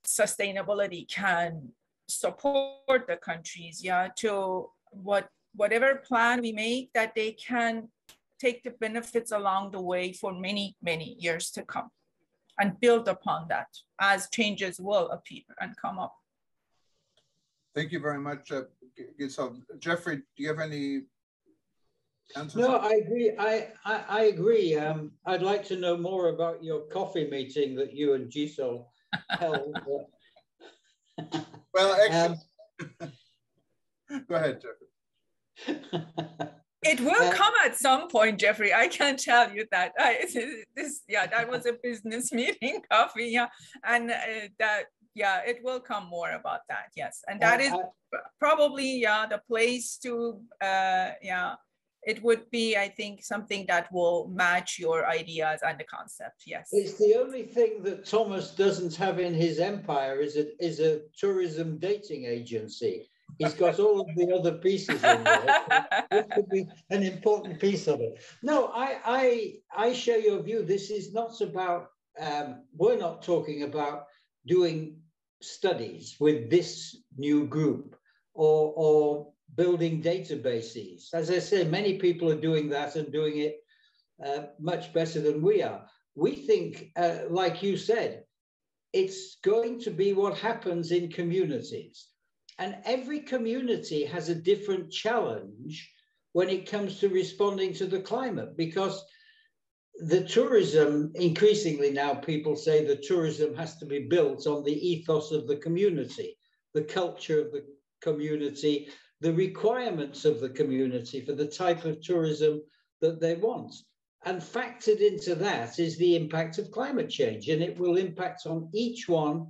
sustainability can support the countries, yeah, to whatever plan we make, that they can take the benefits along the way for many, many years to come and build upon that as changes will appear and come up. Thank you very much. So, Geoffrey, do you have any answers? No, I agree. I agree. I'd like to know more about your coffee meeting that you and Giselle held. Well, actually, go ahead, Geoffrey. It will come at some point, Geoffrey. I can tell you that. That was a business meeting coffee, yeah, and it will come more about that, yes. And that is probably, the place to, it would be, I think, something that will match your ideas and the concept, yes. It's the only thing that Thomas doesn't have in his empire is a tourism dating agency. He's got all of the other pieces in there. So this could be an important piece of it. No, I share your view. This is not about, we're not talking about doing studies with this new group or building databases. As I say, many people are doing that and doing it much better than we are. We think, like you said, it's going to be what happens in communities. And every community has a different challenge when it comes to responding to the climate, because the tourism, increasingly now people say the tourism has to be built on the ethos of the community, the culture of the community, the requirements of the community for the type of tourism that they want. And factored into that is the impact of climate change, and it will impact on each one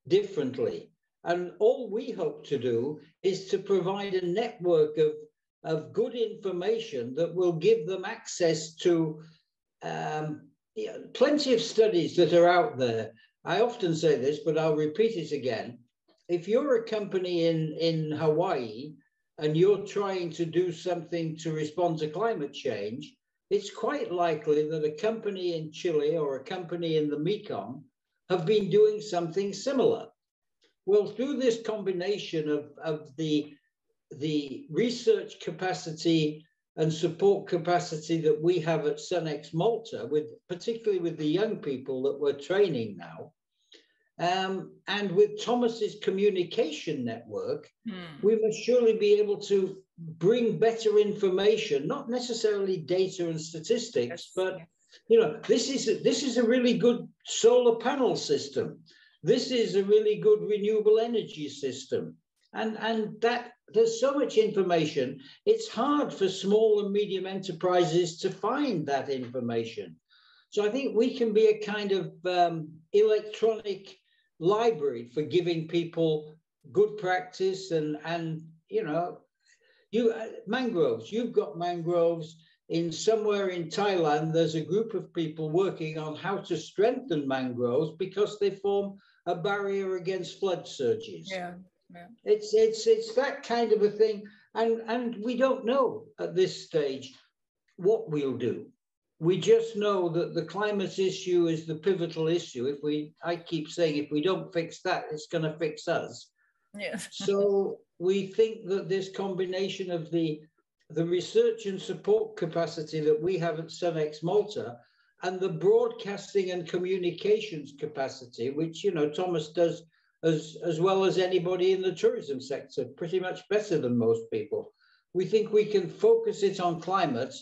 differently. And all we hope to do is to provide a network of good information that will give them access to plenty of studies that are out there. I often say this, but I'll repeat it again. If you're a company in Hawaii and you're trying to do something to respond to climate change, it's quite likely that a company in Chile or a company in the Mekong have been doing something similar. Well, through this combination of the research capacity and support capacity that we have at SunX Malta, particularly with the young people that we're training now, and with Thomas's communication network, we must surely be able to bring better information, not necessarily data and statistics, but this is a really good solar panel system. This is a really good renewable energy system. And that there's so much information, it's hard for small and medium enterprises to find that information. So I think we can be a kind of electronic library for giving people good practice and mangroves. You've got mangroves somewhere in Thailand. There's a group of people working on how to strengthen mangroves because they form a barrier against flood surges. Yeah. It's that kind of a thing, and we don't know at this stage what we'll do. We just know that the climate issue is the pivotal issue. I keep saying, if we don't fix that, it's going to fix us. Yes. So we think that this combination of the research and support capacity that we have at SunX Malta the broadcasting and communications capacity, which, you know, Thomas does as well as anybody in the tourism sector, pretty much better than most people. We think we can focus it on climate,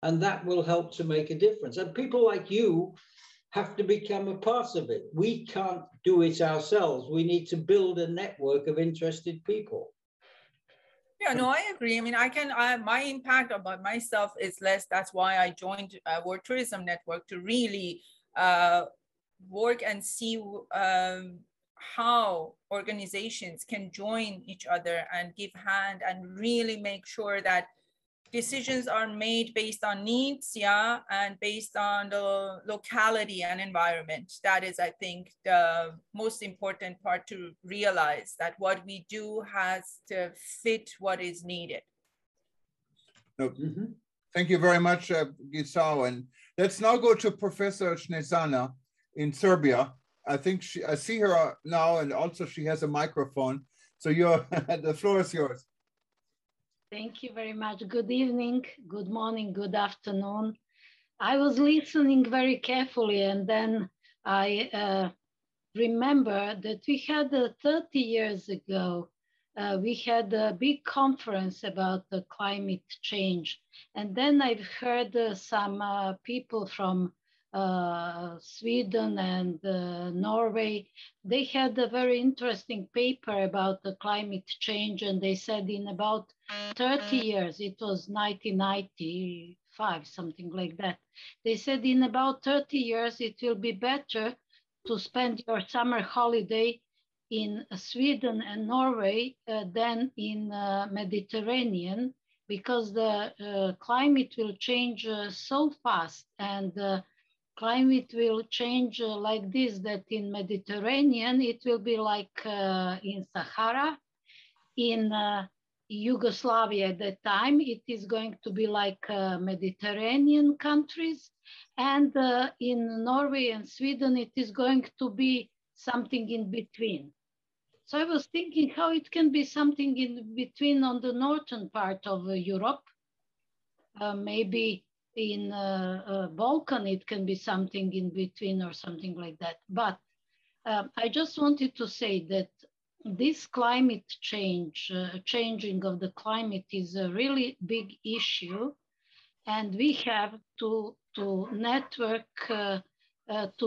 and that will help to make a difference. And people like you have to become a part of it. We can't do it ourselves. We need to build a network of interested people. Yeah, no, I agree. I mean, my impact about myself is less. That's why I joined World Tourism Network, to really work and see how organizations can join each other and give hand and really make sure that decisions are made based on needs, yeah, and based on the locality and environment. That is, I think, the most important part, to realize that what we do has to fit what is needed. Thank you very much, Gisao. And let's now go to Professor Snežana in Serbia. I think I see her now, and also she has a microphone. So the floor is yours. Thank you very much. Good evening, good morning, good afternoon. I was listening very carefully, and then I remember that we had 30 years ago, we had a big conference about the climate change. And then I've heard some people from Sweden and Norway. They had a very interesting paper about the climate change, and they said in about 30 years, it was 1995, something like that. They said in about 30 years, it will be better to spend your summer holiday in Sweden and Norway than in Mediterranean, because the climate will change so fast, and climate will change like this, that in Mediterranean, it will be like in Sahara. In Yugoslavia at that time, it is going to be like Mediterranean countries. And in Norway and Sweden, it is going to be something in between. So I was thinking how it can be something in between on the northern part of Europe. Maybe in Balkan, it can be something in between or something like that. But I just wanted to say that this climate change, changing of the climate, is a really big issue. And we have to network, to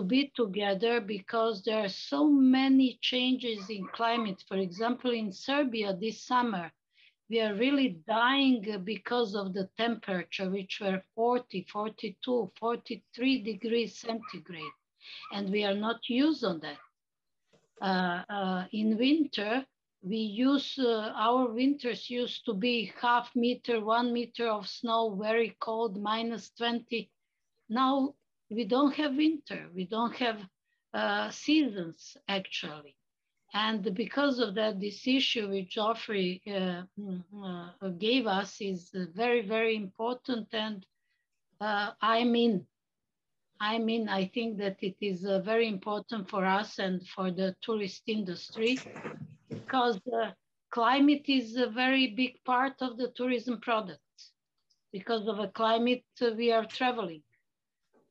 be together, because there are so many changes in climate. For example, in Serbia this summer, we are really dying because of the temperature, which were 40, 42, 43 degrees centigrade. And we are not used on that. In winter, we use, our winters used to be half meter, 1 meter of snow, very cold, -20. Now we don't have winter, we don't have seasons actually. And because of that, this issue which Geoffrey gave us is very, very important. And I think that it is very important for us and for the tourist industry, because climate is a very big part of the tourism products. Because of a climate, we are traveling.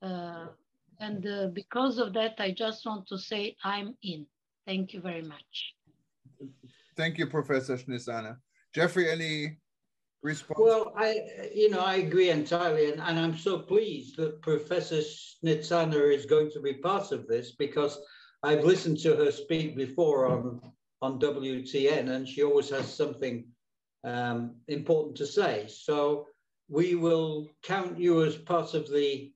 And because of that, I just want to say I'm in. Thank you very much. Thank you, Professor Snežana. Geoffrey, any response? Well, I agree entirely, and I'm so pleased that Professor Snežana is going to be part of this, because I've listened to her speak before on WTN, and she always has something important to say. So we will count you as part of the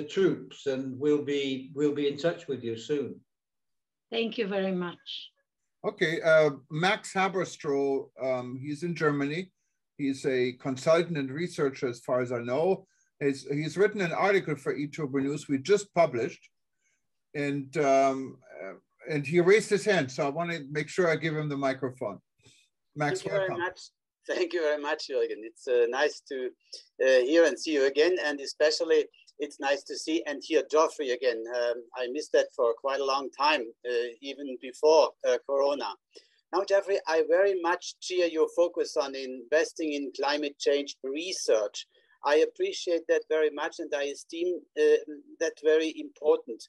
troops, and we'll be in touch with you soon. Thank you very much. Okay, Max Haberstroh, he's in Germany. He's a consultant and researcher, as far as I know. He's written an article for eTurbo News we just published, and he raised his hand, so I want to make sure I give him the microphone. Max, welcome. Very much. Thank you very much, Jürgen. It's nice to hear and see you again, and especially it's nice to see and hear Geoffrey again. I missed that for quite a long time, even before Corona. Now, Geoffrey, I very much cheer your focus on investing in climate change research. I appreciate that very much, and I esteem that very important.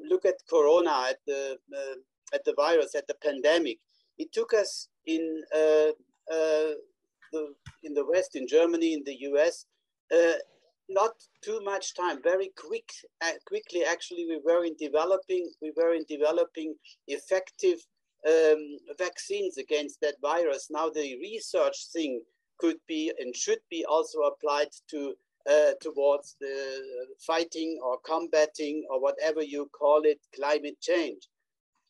Look at Corona, at the virus, at the pandemic. It took us in the West, in Germany, in the US, not too much time. Very quickly, actually, we were in developing effective vaccines against that virus. Now the research thing could be and should be also applied to towards the fighting or combating or whatever you call it, climate change.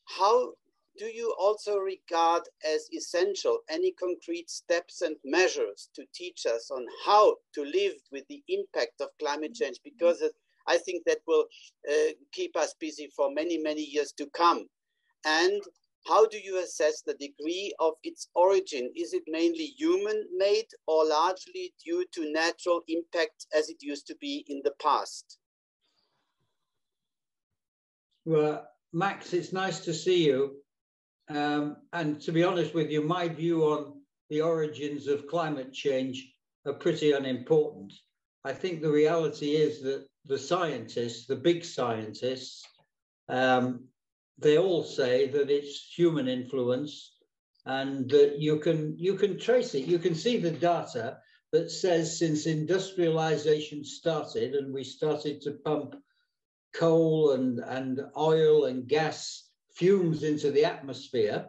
How do you also regard as essential any concrete steps and measures to teach us on how to live with the impact of climate change? Because I think that will keep us busy for many, many years to come. And how do you assess the degree of its origin? Is it mainly human-made or largely due to natural impact as it used to be in the past? Well, Max, it's nice to see you. And to be honest with you, my view on the origins of climate change are pretty unimportant. I think the reality is that the scientists, the big scientists, they all say that it's human influence and that you can trace it. You can see the data that says since industrialization started and we started to pump coal and oil and gas fumes into the atmosphere,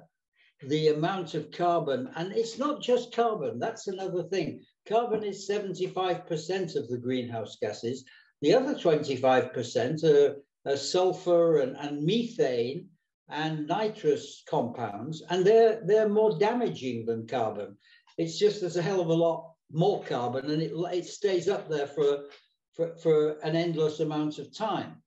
the amount of carbon, and it's not just carbon, that's another thing. Carbon is 75% of the greenhouse gases. The other 25% are sulfur and methane and nitrous compounds, and they're more damaging than carbon. It's just there's a hell of a lot more carbon, and it stays up there for an endless amount of time.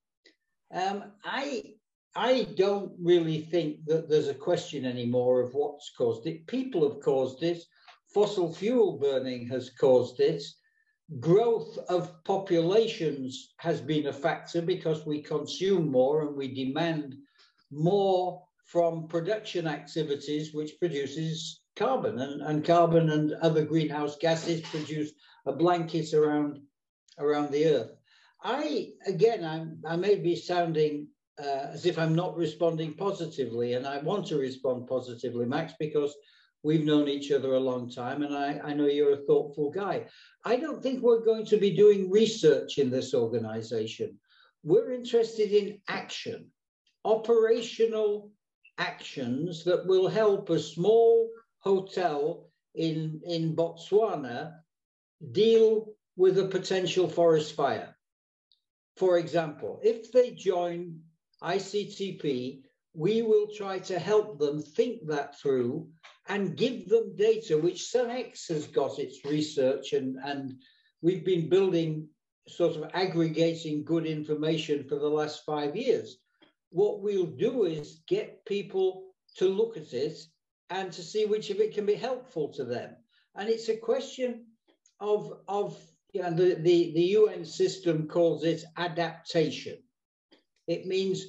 I don't really think that there's a question anymore of what's caused it. People have caused it. Fossil fuel burning has caused it. Growth of populations has been a factor because we consume more and we demand more from production activities, which produces carbon. And carbon and other greenhouse gases produce a blanket around the Earth. I may be sounding as if I'm not responding positively, and I want to respond positively, Max, because we've known each other a long time, and I know you're a thoughtful guy. I don't think we're going to be doing research in this organization. We're interested in action, operational actions that will help a small hotel in Botswana deal with a potential forest fire. For example, if they join ICTP, we will try to help them think that through and give them data, which SunX has got its research, and we've been building, sort of aggregating good information for the last 5 years. What we'll do is get people to look at it and to see which of it can be helpful to them. And it's a question of the UN system calls it adaptation. It means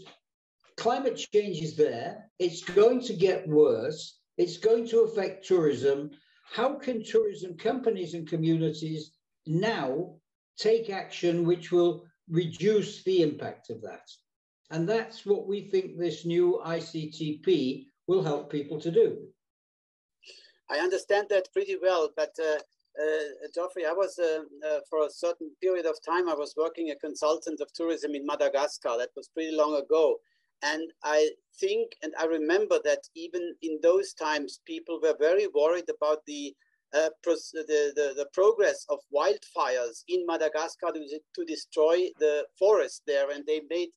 climate change is there. It's going to get worse. It's going to affect tourism. How can tourism companies and communities now take action which will reduce the impact of that? And that's what we think this new ICTP will help people to do. I understand that pretty well, but Geoffrey, I was, for a certain period of time, I was working a consultant of tourism in Madagascar. That was pretty long ago. And I think, and I remember that even in those times, people were very worried about the progress of wildfires in Madagascar to destroy the forest there. And they made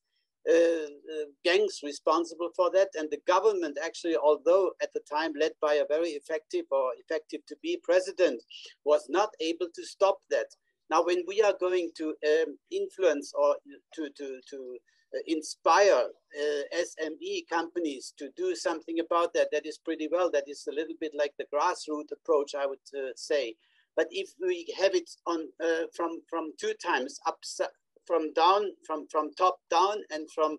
gangs responsible for that. And the government actually, although at the time led by a very effective to be president, was not able to stop that. Now, when we are going to influence or to inspire SME companies to do something about that, that is pretty well. That is a little bit like the grassroots approach, I would say. But if we have it on from two times up, from top down and from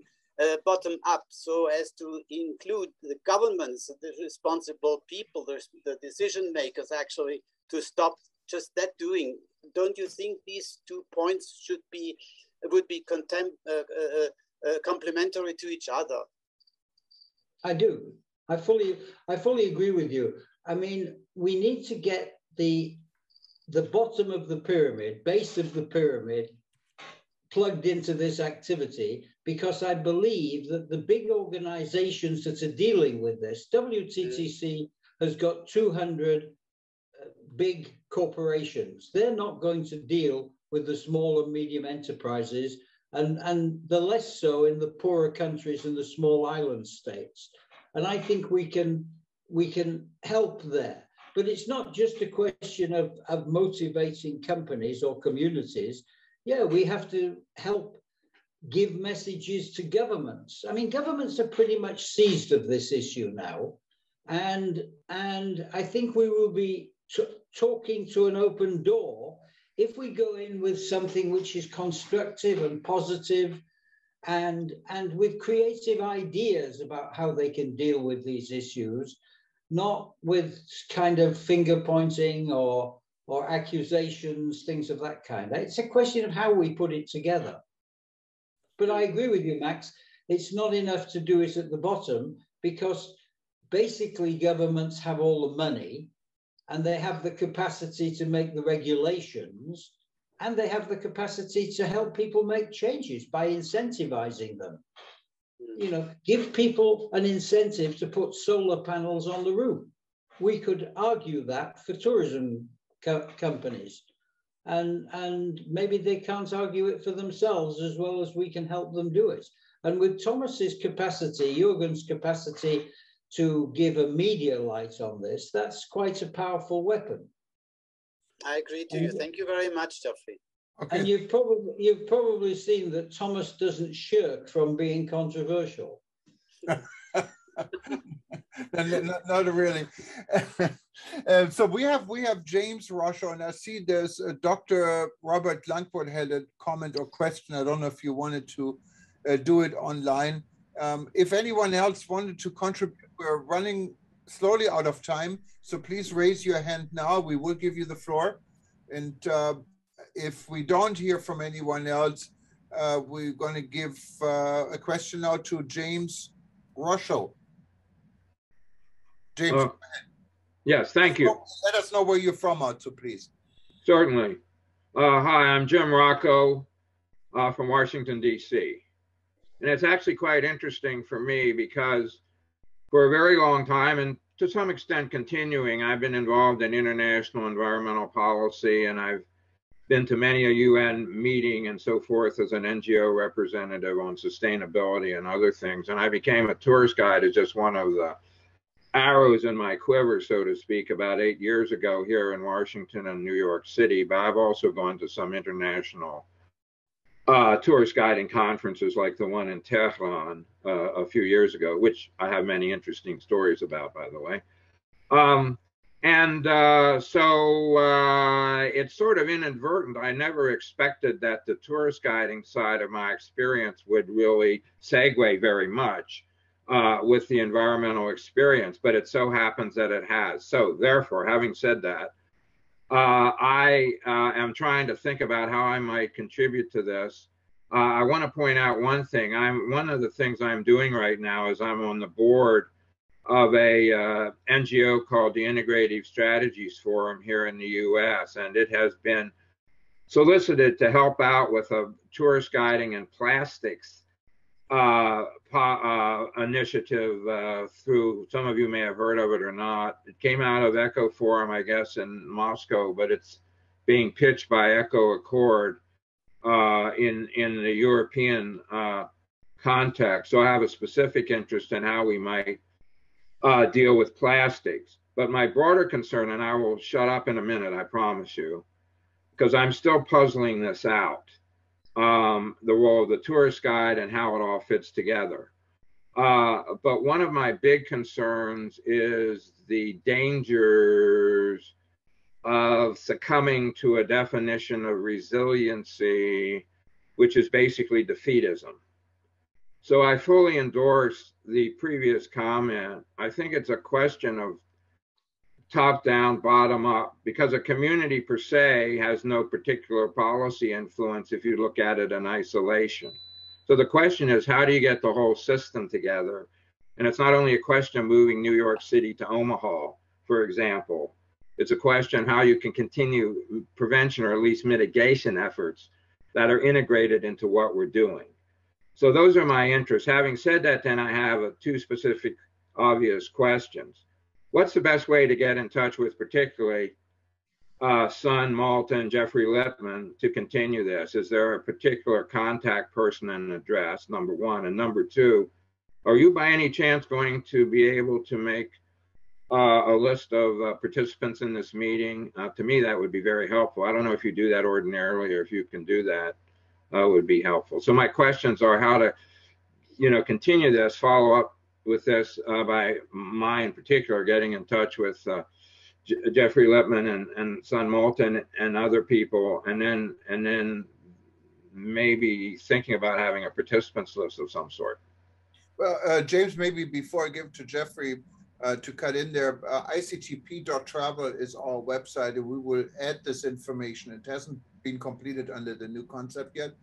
bottom up, so as to include the governments, the responsible people, the decision makers, actually to stop just that doing don't you think these 2 points would be complementary to each other? I do. I fully agree with you. I mean, we need to get the bottom of the pyramid, base of the pyramid, plugged into this activity, because I believe that the big organizations that are dealing with this, WTTC has got 200 big corporations. They're not going to deal with the small and medium enterprises, and the less so in the poorer countries and the small island states. And I think we can help there. But it's not just a question of motivating companies or communities. Yeah, we have to help give messages to governments. I mean, governments are pretty much seized of this issue now. And I think we will be talking to an open door if we go in with something which is constructive and positive and with creative ideas about how they can deal with these issues, not with kind of finger pointing or accusations, things of that kind. It's a question of how we put it together. But I agree with you, Max. It's not enough to do it at the bottom, because basically governments have all the money and they have the capacity to make the regulations, and they have the capacity to help people make changes by incentivizing them. You know, give people an incentive to put solar panels on the roof. We could argue that for tourism companies, and maybe they can't argue it for themselves as well as we can help them do it. And with Thomas's capacity, Jürgen's capacity to give a media light on this, that's quite a powerful weapon. I agree to you. Thank you very much, Geoffrey. Okay. And you've probably seen that Thomas doesn't shirk from being controversial. Not really. So we have James Rusher, and I see there's Dr. Robert Langford had a comment or question. I don't know if you wanted to do it online. If anyone else wanted to contribute, we're running slowly out of time, so please raise your hand now. We will give you the floor. And if we don't hear from anyone else, we're going to give a question now to James Russell. James, go ahead. Yes, thank you. Let us know where you're from, also, please. Certainly. Hi, I'm Jim Rocco from Washington, D.C. And it's actually quite interesting for me because for a very long time, and to some extent continuing, I've been involved in international environmental policy, and I've been to many a UN meeting and so forth as an NGO representative on sustainability and other things. And I became a tourist guide as just one of the arrows in my quiver, so to speak, about 8 years ago here in Washington and New York City. But I've also gone to some international tourist guiding conferences like the one in Tehran a few years ago, which I have many interesting stories about, by the way. So it's sort of inadvertent. I never expected that the tourist guiding side of my experience would really segue very much with the environmental experience, but it so happens that it has. So therefore, having said that, I am trying to think about how I might contribute to this. I want to point out one thing. One of the things I'm doing right now is I'm on the board of a NGO called the Integrative Strategies Forum here in the US, and it has been solicited to help out with a tourist guiding and plastics initiative through, some of you may have heard of it or not. It came out of Eco Forum, I guess, in Moscow, but it's being pitched by Eco Accord in the European context. So I have a specific interest in how we might deal with plastics. But my broader concern, and I will shut up in a minute, I promise you, because I'm still puzzling this out, the role of the tourist guide and how it all fits together. But one of my big concerns is the dangers of succumbing to a definition of resiliency, which is basically defeatism. So I fully endorse the previous comment. I think it's a question of top down, bottom up, because a community per se has no particular policy influence if you look at it in isolation. So the question is, how do you get the whole system together? And it's not only a question of moving New York City to Omaha, for example. It's a question how you can continue prevention or at least mitigation efforts that are integrated into what we're doing. So those are my interests. Having said that, then I have two specific obvious questions. What's the best way to get in touch with particularly Sun, Malta, and Geoffrey Lipman to continue this? Is there a particular contact person and address, number one? And number two, are you by any chance going to be able to make a list of participants in this meeting? To me, that would be very helpful. I don't know if you do that ordinarily or if you can do that, would be helpful. So my questions are how to, continue this, follow up with this by my in particular getting in touch with Geoffrey Lipman and Sun Malta and other people, and then maybe thinking about having a participants list of some sort. Well, James, maybe before I give to Geoffrey to cut in there, ICTP.travel is our website, and we will add this information. It hasn't been completed under the new concept yet,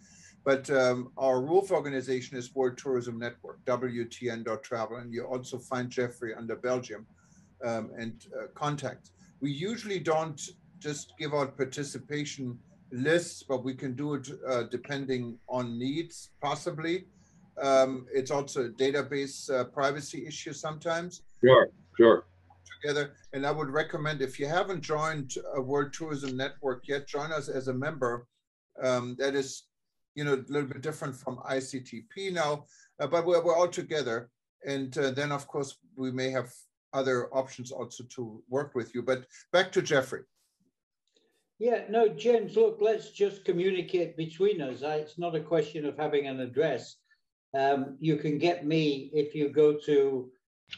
but our roof organization is World Tourism Network, WTN.travel, and you also find Geoffrey under Belgium and contacts. We usually don't just give out participation lists, but we can do it depending on needs, possibly. It's also a database privacy issue sometimes. Sure. Together, and I would recommend, if you haven't joined a World Tourism Network yet, join us as a member. That is, a little bit different from ICTP now, but we're all together. And then, of course, we may have other options also to work with you. But back to Geoffrey. Yeah, no, James, look, let's just communicate between us. It's not a question of having an address. You can get me if you go to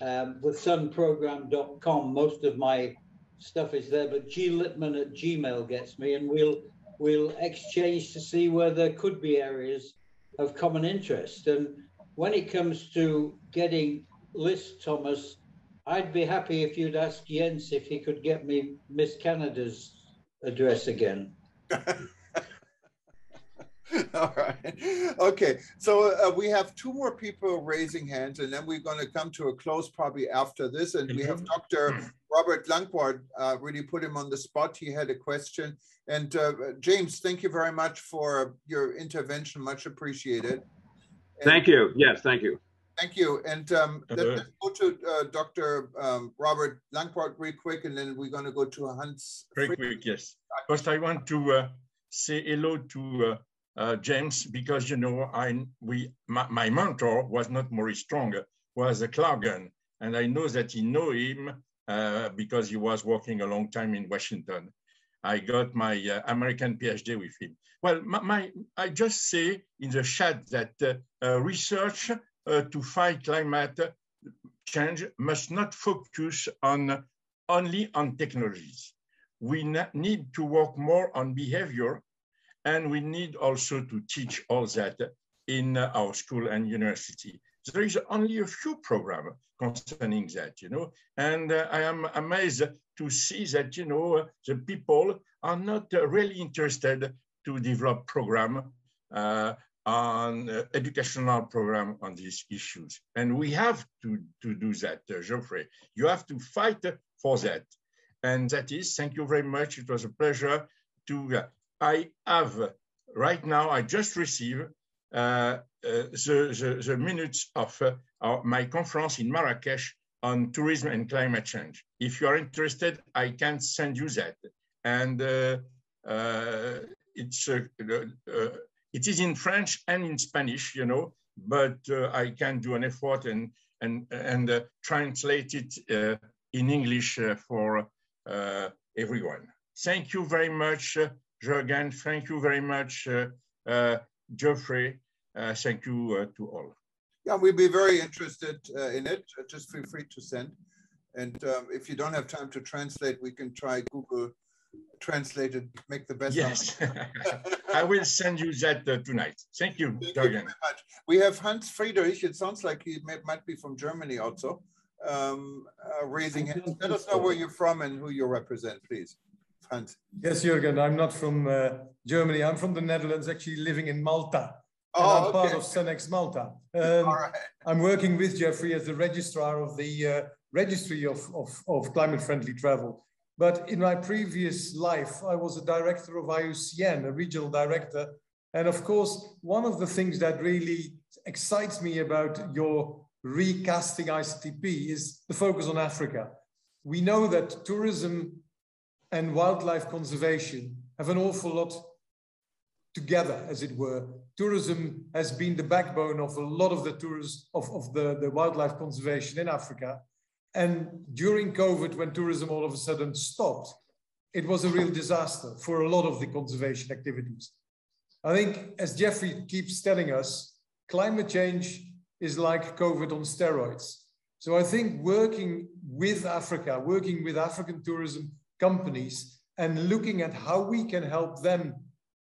thesunprogram.com. Most of my stuff is there, but glipman@gmail gets me, and we'll exchange to see where there could be areas of common interest. And when it comes to getting lists, Thomas, I'd be happy if you'd ask Jens if he could get me Miss Canada's address again. All right. Okay. So we have two more people raising hands, and then we're going to come to a close probably after this. And we have Dr. Robert Lankwart, really put him on the spot. He had a question. And James, thank you very much for your intervention. Much appreciated. And thank you. Yes, thank you. Thank you. And let's go to Dr. Robert Lankwart real quick, and then we're going to go to Hans. Very quick, yes. First, I want to say hello to James, because my mentor was not Maurice Strong, was Clargan, and I know that you know him because he was working a long time in Washington. I got my American PhD with him. Well, I just say in the chat that research to fight climate change must not focus only on technologies. We need to work more on behavior. And we need also to teach all that in our school and university. There is only a few programs concerning that, and I am amazed to see that, the people are not really interested to develop program on educational program on these issues. And we have to do that, Geoffrey. You have to fight for that. And that is, thank you very much. It was a pleasure to I have right now, I just received the minutes of my conference in Marrakesh on tourism and climate change. If you are interested, I can send you that. And it is in French and in Spanish, but I can do an effort and translate it in English for everyone. Thank you very much. Jürgen, thank you very much, Geoffrey. Thank you to all. Yeah, we'd be very interested in it. Just feel free to send. And if you don't have time to translate, we can try Google Translate it, make the best yes. of it. I will send you that tonight. Thank you, Jürgen. We have Hans Friedrich. It sounds like he might be from Germany also. raising hands. Let us know where you're from and who you represent, please. Hans. Yes, Jürgen, I'm not from Germany. I'm from the Netherlands, actually living in Malta. And Oh, I'm part of SunX Malta. All right. I'm working with Geoffrey as the registrar of the Registry of Climate-Friendly Travel. But in my previous life, I was a director of IUCN, a regional director. And of course, one of the things that really excites me about your recasting ICTP is the focus on Africa. We know that tourism and wildlife conservation have an awful lot together, as it were. Tourism has been the backbone of a lot of the wildlife conservation in Africa. And during COVID, when tourism all of a sudden stopped, it was a real disaster for a lot of the conservation activities. I think, as Geoffrey keeps telling us, climate change is like COVID on steroids. So I think working with Africa, working with African tourism companies and looking at how we can help them,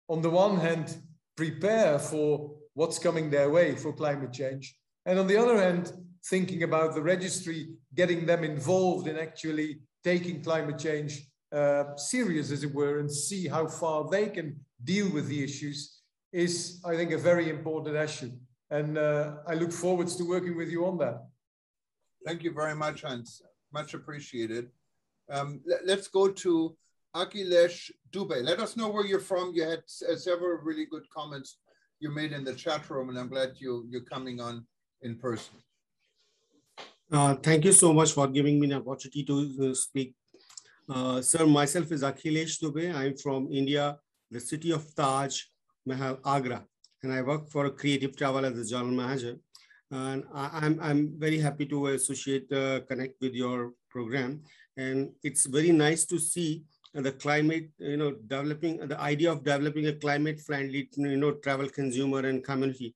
on the one hand, prepare for what's coming their way for climate change. And on the other hand, thinking about the registry, getting them involved in actually taking climate change serious, as it were, and see how far they can deal with the issues is, I think, a very important issue. And I look forward to working with you on that. Thank you very much, Hans. Much appreciated. Let's go to Akhilesh Dubey. Let us know where you're from. You had several really good comments you made in the chat room, and I'm glad you're coming on in person. Thank you so much for giving me an opportunity to speak. Sir, myself is Akhilesh Dubey. I'm from India, the city of Taj Mahal, Agra, and I work for Creative Travel as a general manager. And I'm very happy to associate, connect with your program. And it's very nice to see the climate, developing, the idea of developing a climate-friendly, travel consumer and community.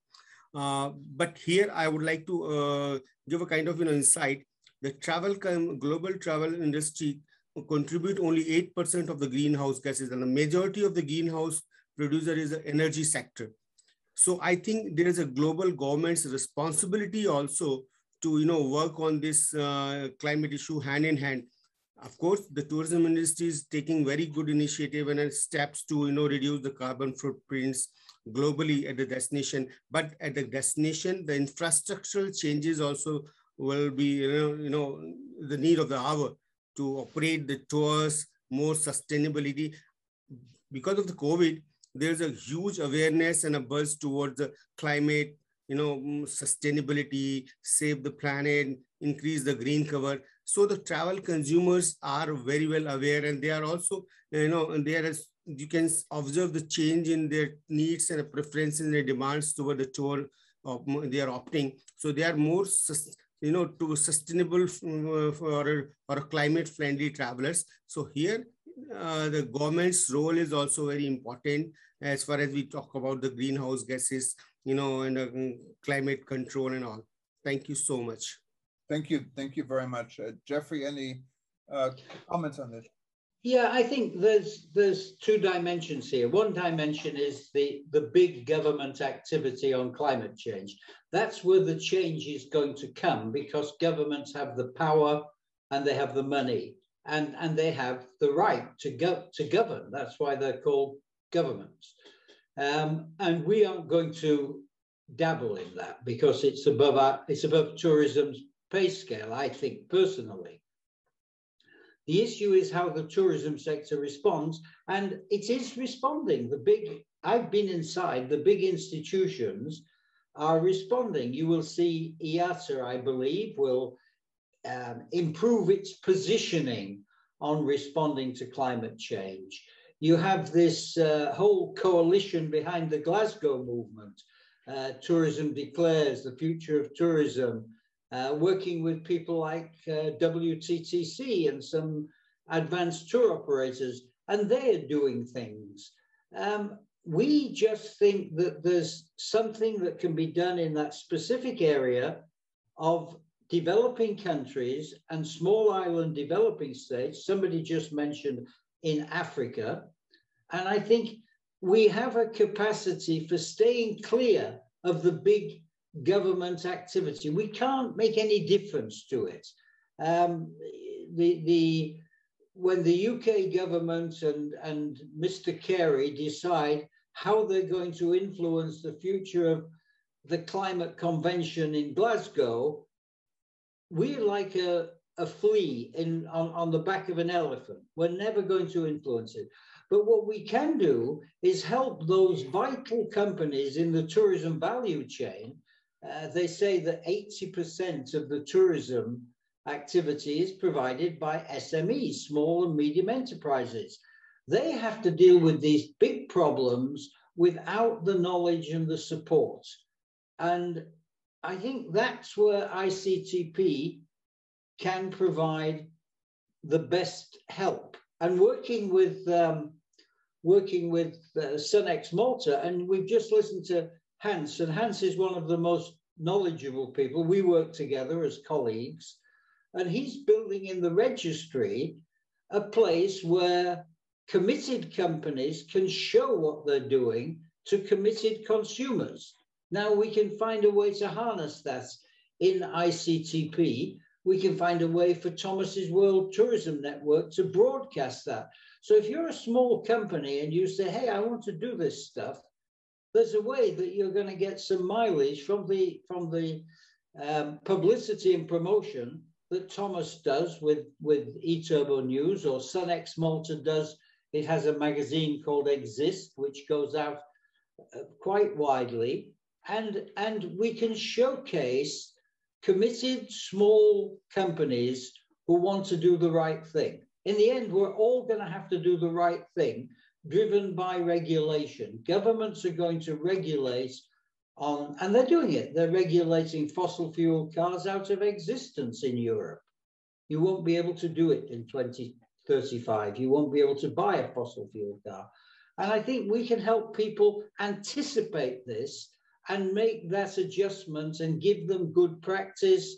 But here I would like to give a kind of insight. The global travel industry contribute only 8% of the greenhouse gases, and the majority of the greenhouse producer is the energy sector. So I think there is a global government's responsibility also to work on this climate issue hand in hand. Of course, the tourism industry is taking very good initiative and steps to reduce the carbon footprints globally at the destination. But at the destination, the infrastructural changes also will be the need of the hour to operate the tours more sustainability. Because of the COVID, there's a huge awareness and a buzz towards the climate, sustainability, save the planet, increase the green cover. So the travel consumers are very well aware, and they are also, you can observe the change in their needs and preferences and their demands toward the tour they are opting. So they are more, to sustainable or climate friendly travelers. So here, the government's role is also very important as far as we talk about the greenhouse gases, and climate control and all. Thank you so much. Thank you. Thank you very much. Geoffrey, any comments on this? Yeah, I think there's two dimensions here. One dimension is the big government activity on climate change. That's where the change is going to come, because governments have the power and they have the money and they have the right to govern. That's why they're called governments. And we aren't going to dabble in that because it's above tourism's pay scale, I think, personally. The issue is how the tourism sector responds, and it is responding. I've been inside, the big institutions are responding. You will see IATA, I believe, will improve its positioning on responding to climate change. You have this whole coalition behind the Glasgow movement. Tourism Declares, the future of tourism, working with people like WTTC and some advanced tour operators, and they're doing things. We just think that there's something that can be done in that specific area of developing countries and small island developing states. Somebody just mentioned in Africa. And I think we have a capacity for staying clear of the big government activity. We can't make any difference to it. When the UK government and Mr. Carey decide how they're going to influence the future of the climate convention in Glasgow, we're like a flea on the back of an elephant. We're never going to influence it. But what we can do is help those vital companies in the tourism value chain. They say that 80% of the tourism activity is provided by SMEs, small and medium enterprises. They have to deal with these big problems without the knowledge and the support. And I think that's where ICTP can provide the best help. And working with SunX Malta, and we've just listened to Hans, and Hans is one of the most knowledgeable people. We work together as colleagues, and he's building in the registry a place where committed companies can show what they're doing to committed consumers. Now we can find a way to harness that in ICTP. We can find a way for Thomas's World Tourism Network to broadcast that. So if you're a small company and you say, hey, I want to do this stuff, there's a way that you're going to get some mileage from the publicity and promotion that Thomas does with eTurbo News, or SunX Malta does. It has a magazine called Exist, which goes out quite widely. And we can showcase committed small companies who want to do the right thing. In the end, we're all going to have to do the right thing, driven by regulation. Governments are going to regulate on, and they're doing it. They're regulating fossil fuel cars out of existence in Europe. You won't be able to do it in 2035. You won't be able to buy a fossil fuel car. And I think we can help people anticipate this and make that adjustment and give them good practice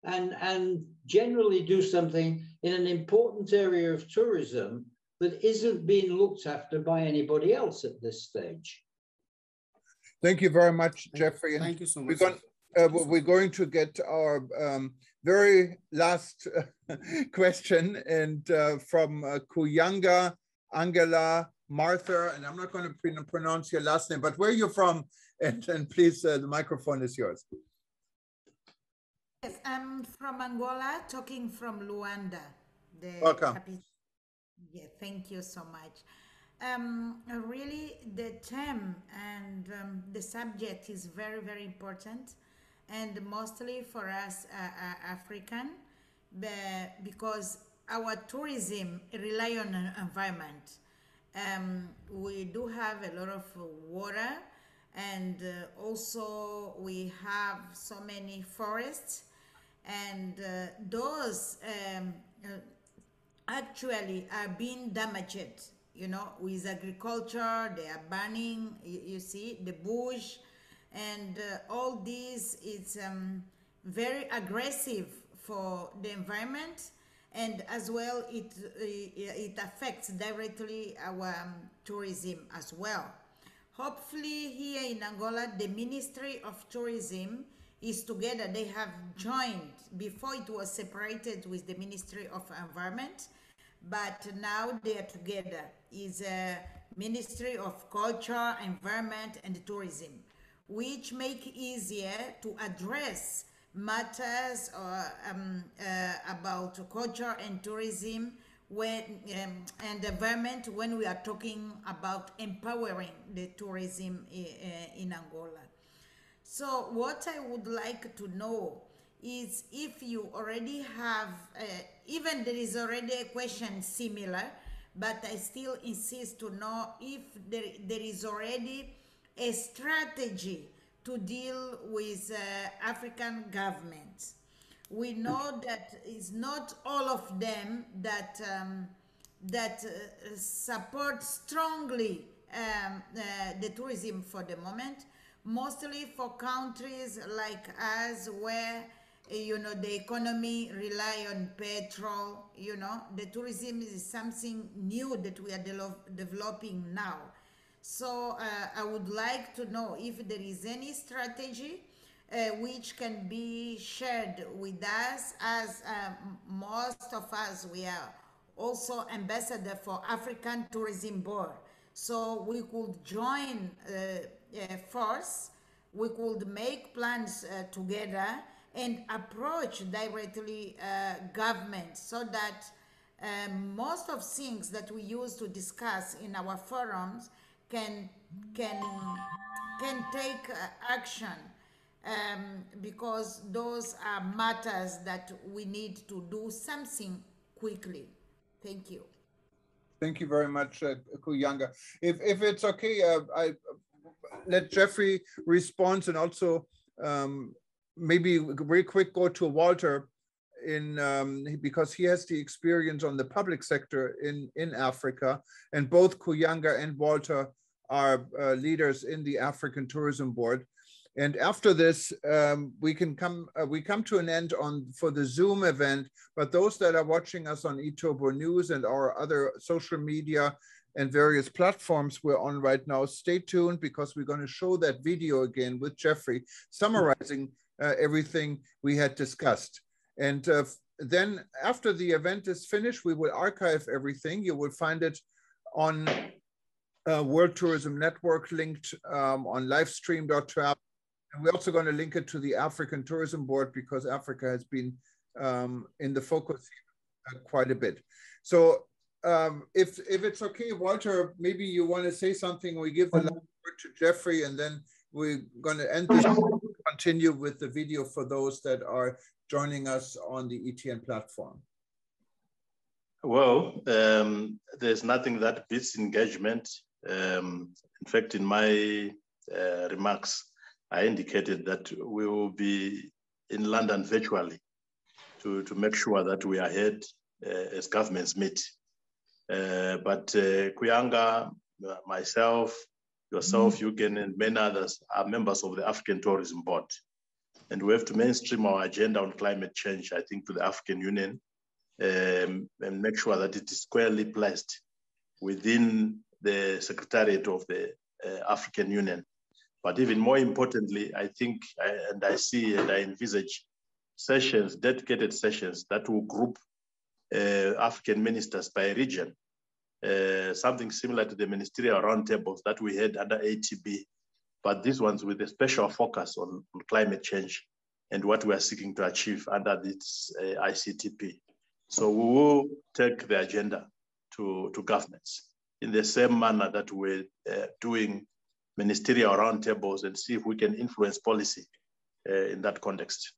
and generally do something in an important area of tourism that isn't being looked after by anybody else at this stage. Thank you very much, Geoffrey. Thank you so much. We're going to get our very last question, and from Kuyanga, Angela, Martha, and I'm not going to pronounce your last name, but where are you from? And please, the microphone is yours. Yes, I'm from Angola, talking from Luanda. Welcome. Yeah, thank you so much. Really, the term and the subject is very, very important, and mostly for us African, because our tourism rely on an environment. We do have a lot of water, and also we have so many forests, and those actually are being damaged, you know, with agriculture. They are burning, you see, the bush, and all this is very aggressive for the environment, and as well it affects directly our tourism as well. Hopefully here in Angola, the Ministry of Tourism is together. They have joined. Before it was separated with the Ministry of Environment, but now they are together. Is a Ministry of Culture, Environment and Tourism, which make easier to address matters about culture and tourism when and environment when we are talking about empowering the tourism in Angola. So what I would like to know is if you already have, even there is already a question similar, but I still insist to know if there is already a strategy to deal with African governments. We know that it's not all of them that support strongly the tourism for the moment. Mostly for countries like us, where you know the economy rely on petrol. You know, the tourism is something new that we are developing now. So I would like to know if there is any strategy which can be shared with us, as most of us, we are also ambassador for African Tourism Board. So we could join force, we could make plans together and approach directly government, so that most of things that we use to discuss in our forums can take action, because those are matters that we need to do something quickly. Thank you. Thank you very much, Kuyanga. If it's okay, I let Geoffrey respond, and also maybe very quick go to Walter, because he has the experience on the public sector in Africa, and both Kuyanga and Walter are leaders in the African Tourism Board. And after this, we come to an end for the Zoom event. But those that are watching us on eTobo News and our other social media and various platforms we're on right now, stay tuned, because we're going to show that video again with Geoffrey, summarizing everything we had discussed. And then after the event is finished, we will archive everything. You will find it on World Tourism Network, linked on livestream.travel. And we're also going to link it to the African Tourism Board, because Africa has been in the focus quite a bit. So if it's okay, Walter, maybe you want to say something. We give the last word to Geoffrey, and then we're going to end this, continue with the video for those that are joining us on the ETN platform. Well, there's nothing that beats engagement. In fact, in my remarks, I indicated that we will be in London virtually to make sure that we are ahead as governments meet. But Kuyanga, myself, yourself, Eugen, and many others are members of the African Tourism Board. And we have to mainstream our agenda on climate change, I think, to the African Union, and make sure that it is squarely placed within the Secretariat of the African Union. But even more importantly, I think, I see and I envisage sessions, dedicated sessions that will group African ministers by region, something similar to the ministerial roundtables that we had under ATB, but these ones with a special focus on climate change and what we are seeking to achieve under this ICTP. So we will take the agenda to governments in the same manner that we're doing ministerial roundtables, and see if we can influence policy in that context.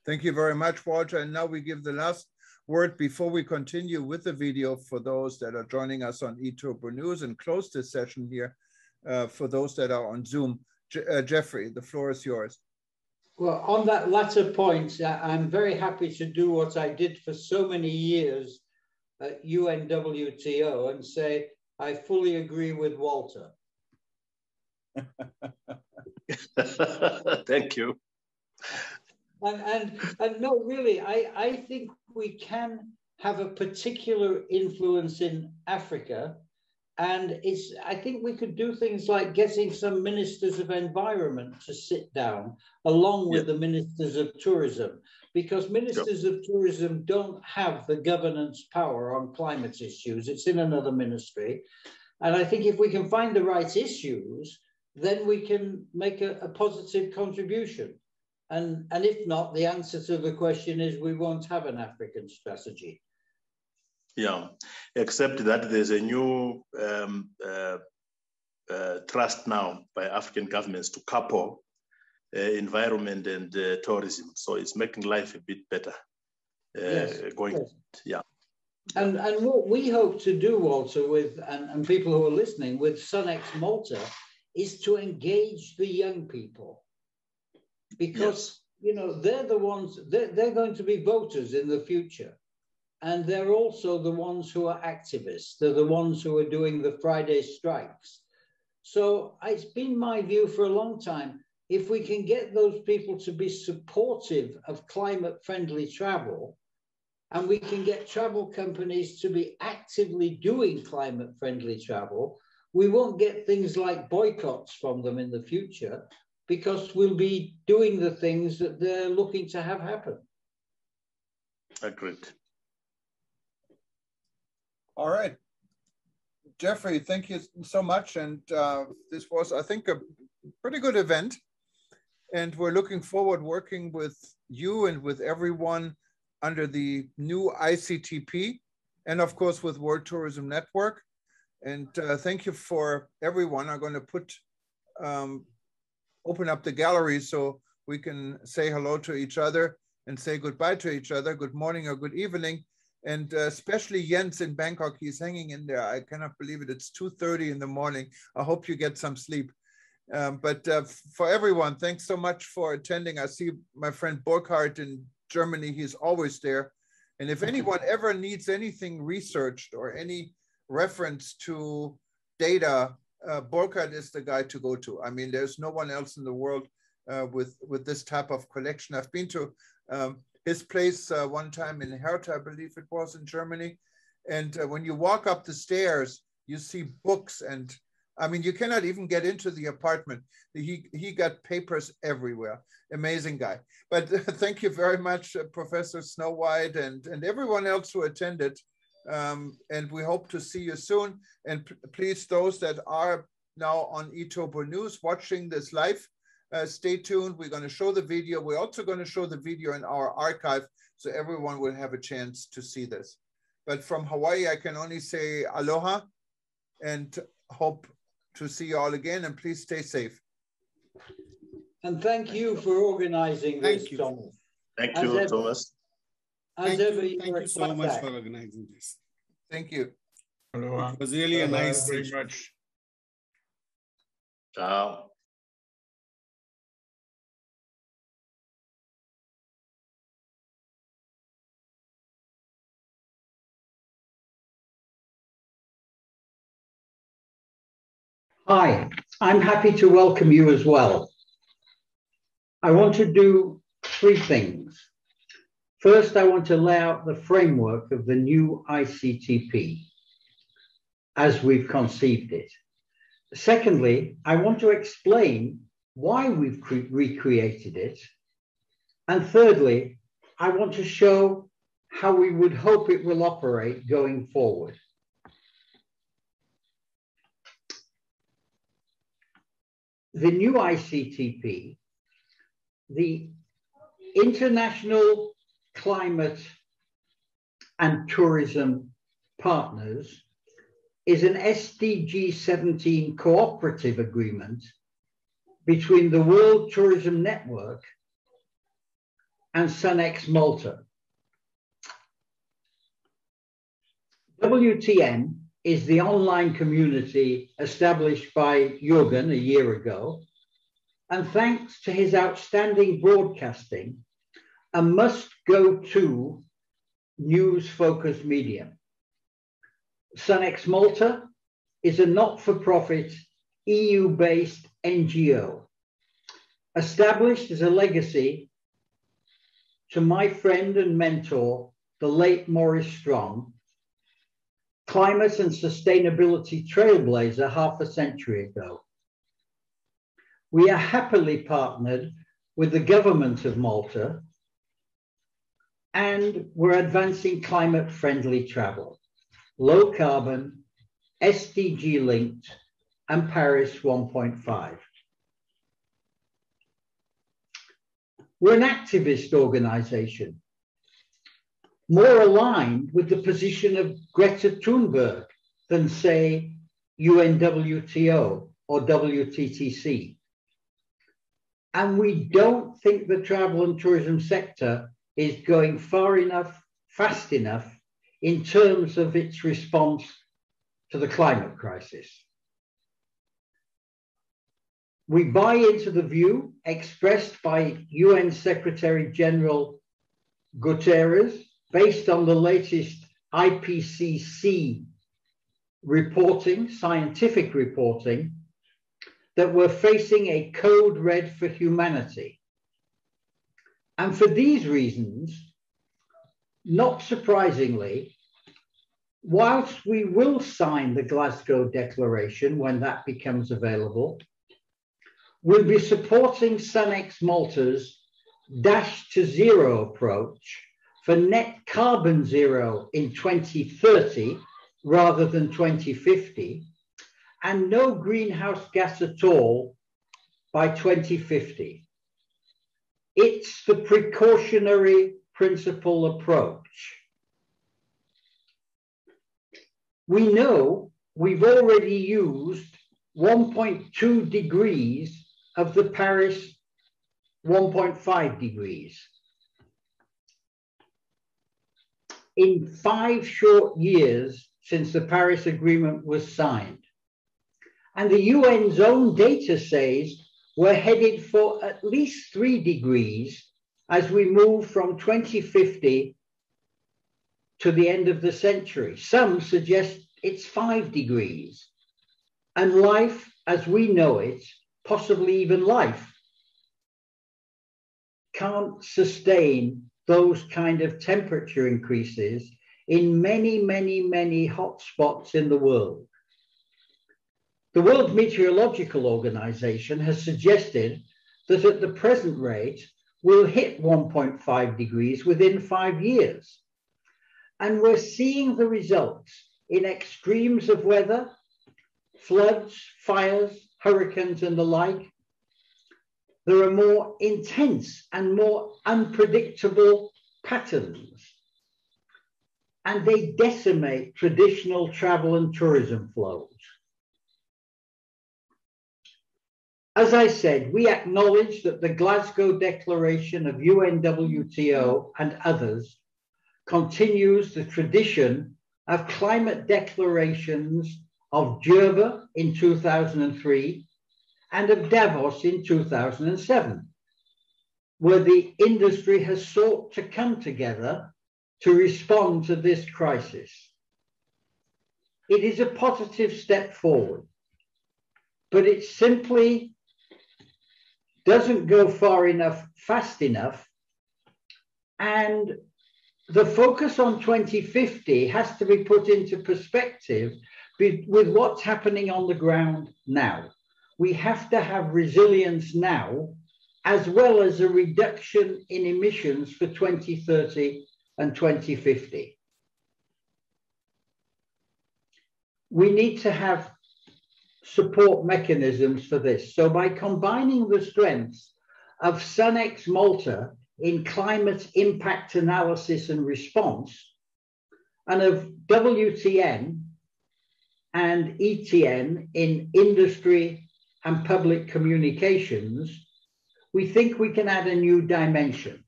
Thank you very much, Walter. And now we give the last word before we continue with the video for those that are joining us on eTobo News, and close this session here for those that are on Zoom. Geoffrey, the floor is yours. Well, on that latter point, I'm very happy to do what I did for so many years at UNWTO and say, I fully agree with Walter. Thank you. And no, really, I think we can have a particular influence in Africa. And I think we could do things like getting some ministers of environment to sit down along with the ministers of tourism, because ministers of tourism don't have the governance power on climate issues. It's in another ministry. And I think if we can find the right issues, then we can make a positive contribution. And if not, the answer to the question is we won't have an African strategy. Yeah, except that there's a new trust now by African governments to couple environment and tourism. So it's making life a bit better yeah. And what we hope to do, Walter, with and people who are listening, with SunX Malta, is to engage the young people, because you know they're the ones, they're going to be voters in the future, and they're also the ones who are activists. They're the ones who are doing the Friday strikes. So it's been my view for a long time, if we can get those people to be supportive of climate-friendly travel, and we can get travel companies to be actively doing climate-friendly travel, we won't get things like boycotts from them in the future, because we'll be doing the things that they're looking to have happen. Agreed. All right. Geoffrey, thank you so much. And this was, I think, a pretty good event. And we're looking forward working with you and with everyone under the new ICTP, and of course with World Tourism Network. And thank you for everyone. I'm going to put, open up the gallery so we can say hello to each other and say goodbye to each other, good morning or good evening. And especially Jens in Bangkok, he's hanging in there. I cannot believe it. It's 2:30 in the morning. I hope you get some sleep. But for everyone, thanks so much for attending. I see my friend Burkhard in Germany. He's always there. And if anyone ever needs anything researched or any reference to data, Burkhard is the guy to go to. I mean, there's no one else in the world with this type of collection. I've been to his place one time in Hertha, I believe it was, in Germany. And when you walk up the stairs, you see books, and I mean, you cannot even get into the apartment. He got papers everywhere. Amazing guy. But thank you very much, Professor Snow White, and everyone else who attended. And we hope to see you soon. And please, those that are now on eTober News watching this live, stay tuned. We're going to show the video. We're also going to show the video in our archive, so everyone will have a chance to see this. But from Hawaii, I can only say aloha and hope to see you all again, and please stay safe. And thank you for organizing this, Thomas. Thank you, Thomas. Thank you so much for organizing this. Thank you. Aloha. It was really a nice very session. much. Ciao. Hi, I'm happy to welcome you as well. I want to do three things. First, I want to lay out the framework of the new ICTP as we've conceived it. Secondly, I want to explain why we've recreated it. And thirdly, I want to show how we would hope it will operate going forward. The new ICTP, the International Climate and Tourism Partners, is an SDG 17 cooperative agreement between the World Tourism Network and SunX Malta. WTN is the online community established by Jürgen a year ago, and thanks to his outstanding broadcasting, a must-go-to news-focused medium. SunX Malta is a not-for-profit EU-based NGO, established as a legacy to my friend and mentor, the late Maurice Strong, climate and sustainability trailblazer half a century ago. We are happily partnered with the government of Malta, and we're advancing climate-friendly travel, low carbon, SDG linked, and Paris 1.5. We're an activist organization, more aligned with the position of Greta Thunberg than, say, UNWTO or WTTC. And we don't think the travel and tourism sector is going far enough, fast enough in terms of its response to the climate crisis. We buy into the view expressed by UN Secretary General Guterres, based on the latest IPCC reporting, scientific reporting, that we're facing a code red for humanity. And for these reasons, not surprisingly, whilst we will sign the Glasgow Declaration when that becomes available, We'll be supporting SunX Malta's Dash to Zero approach for net carbon zero in 2030 rather than 2050, and no greenhouse gas at all by 2050. It's the precautionary principle approach. We know we've already used 1.2 degrees of the Paris 1.5 degrees. In 5 short years since the Paris Agreement was signed. And the UN's own data says we're headed for at least 3 degrees as we move from 2050 to the end of the century. Some suggest it's 5 degrees. And life as we know it, possibly even life, can't sustain those kind of temperature increases in many, many, many hotspots in the world. The World Meteorological Organization has suggested that at the present rate, we'll hit 1.5 degrees within 5 years. And we're seeing the results in extremes of weather, floods, fires, hurricanes, and the like. There are more intense and more unpredictable patterns, and they decimate traditional travel and tourism flows. As I said, we acknowledge that the Glasgow Declaration of UNWTO and others continues the tradition of climate declarations of Geoffrey in 2003 and of Davos in 2007, where the industry has sought to come together to respond to this crisis. It is a positive step forward, but it simply doesn't go far enough, fast enough, and the focus on 2050 has to be put into perspective with what's happening on the ground now. We have to have resilience now, as well as a reduction in emissions for 2030 and 2050. We need to have support mechanisms for this. So by combining the strengths of SunX Malta in climate impact analysis and response, and of WTN and ETN in industry and public communications, we think we can add a new dimension.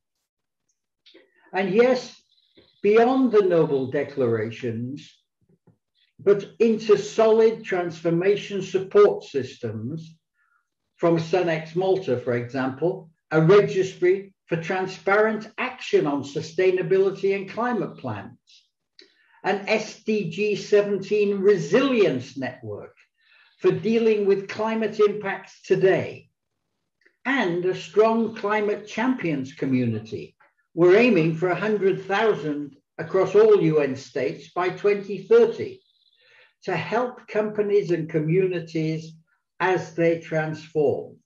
And yes, beyond the noble declarations, but into solid transformation support systems from SunX Malta, for example, a registry for transparent action on sustainability and climate plans, an SDG 17 resilience network for dealing with climate impacts today, and a strong climate champions community. We're aiming for 100,000 across all UN states by 2030 to help companies and communities as they transform.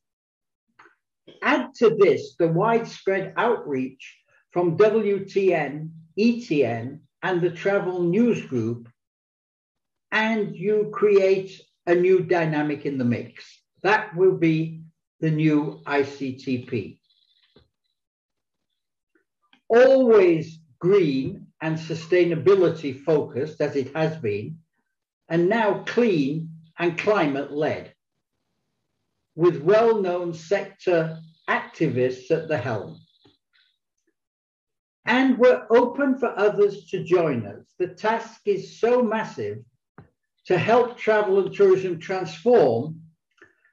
Add to this the widespread outreach from WTN, ETN, and the Travel News Group, and you create a new dynamic in the mix. That will be the new ICTP. Always green and sustainability focused, as it has been, and now clean and climate led, with well-known sector activists at the helm. And we're open for others to join us. The task is so massive to help travel and tourism transform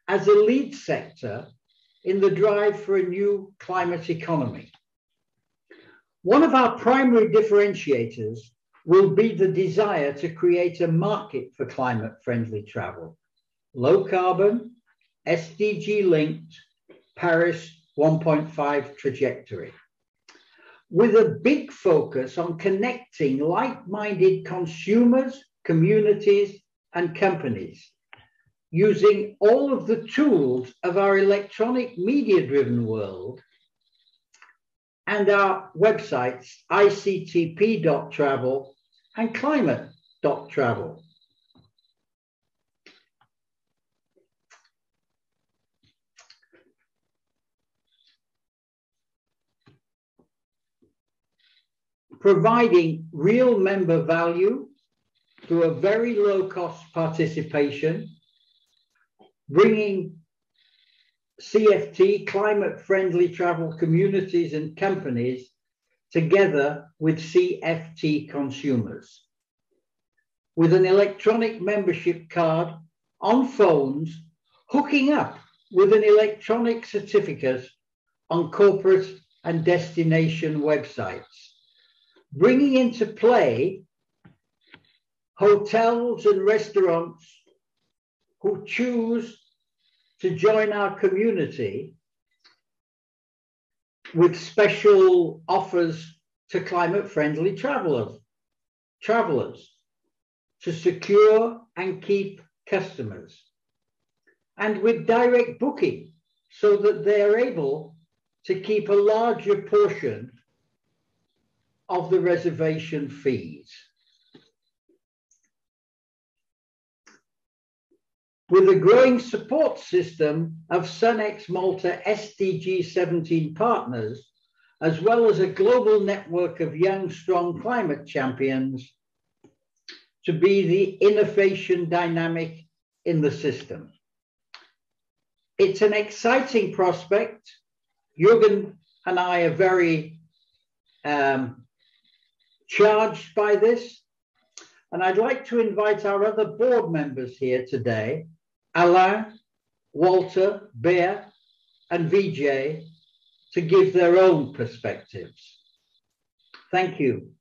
as a lead sector in the drive for a new climate economy. One of our primary differentiators will be the desire to create a market for climate-friendly travel, low carbon, SDG-linked, Paris 1.5 trajectory, with a big focus on connecting like-minded consumers, communities, and companies using all of the tools of our electronic media-driven world and our websites, ICTP.travel and climate.travel. Providing real member value through a very low cost participation, bringing CFT, climate-friendly travel communities and companies together with CFT consumers. With an electronic membership card on phones, hooking up with an electronic certificate on corporate and destination websites, bringing into play hotels and restaurants who choose to join our community with special offers to climate-friendly travelers to secure and keep customers, and with direct booking so that they're able to keep a larger portion of the reservation fees. With a growing support system of SunX Malta SDG 17 partners, as well as a global network of young, strong climate champions to be the innovation dynamic in the system. It's an exciting prospect. Jürgen and I are very charged by this. And I'd like to invite our other board members here today, Alain, Walter, Bear, and Vijay, to give their own perspectives. Thank you.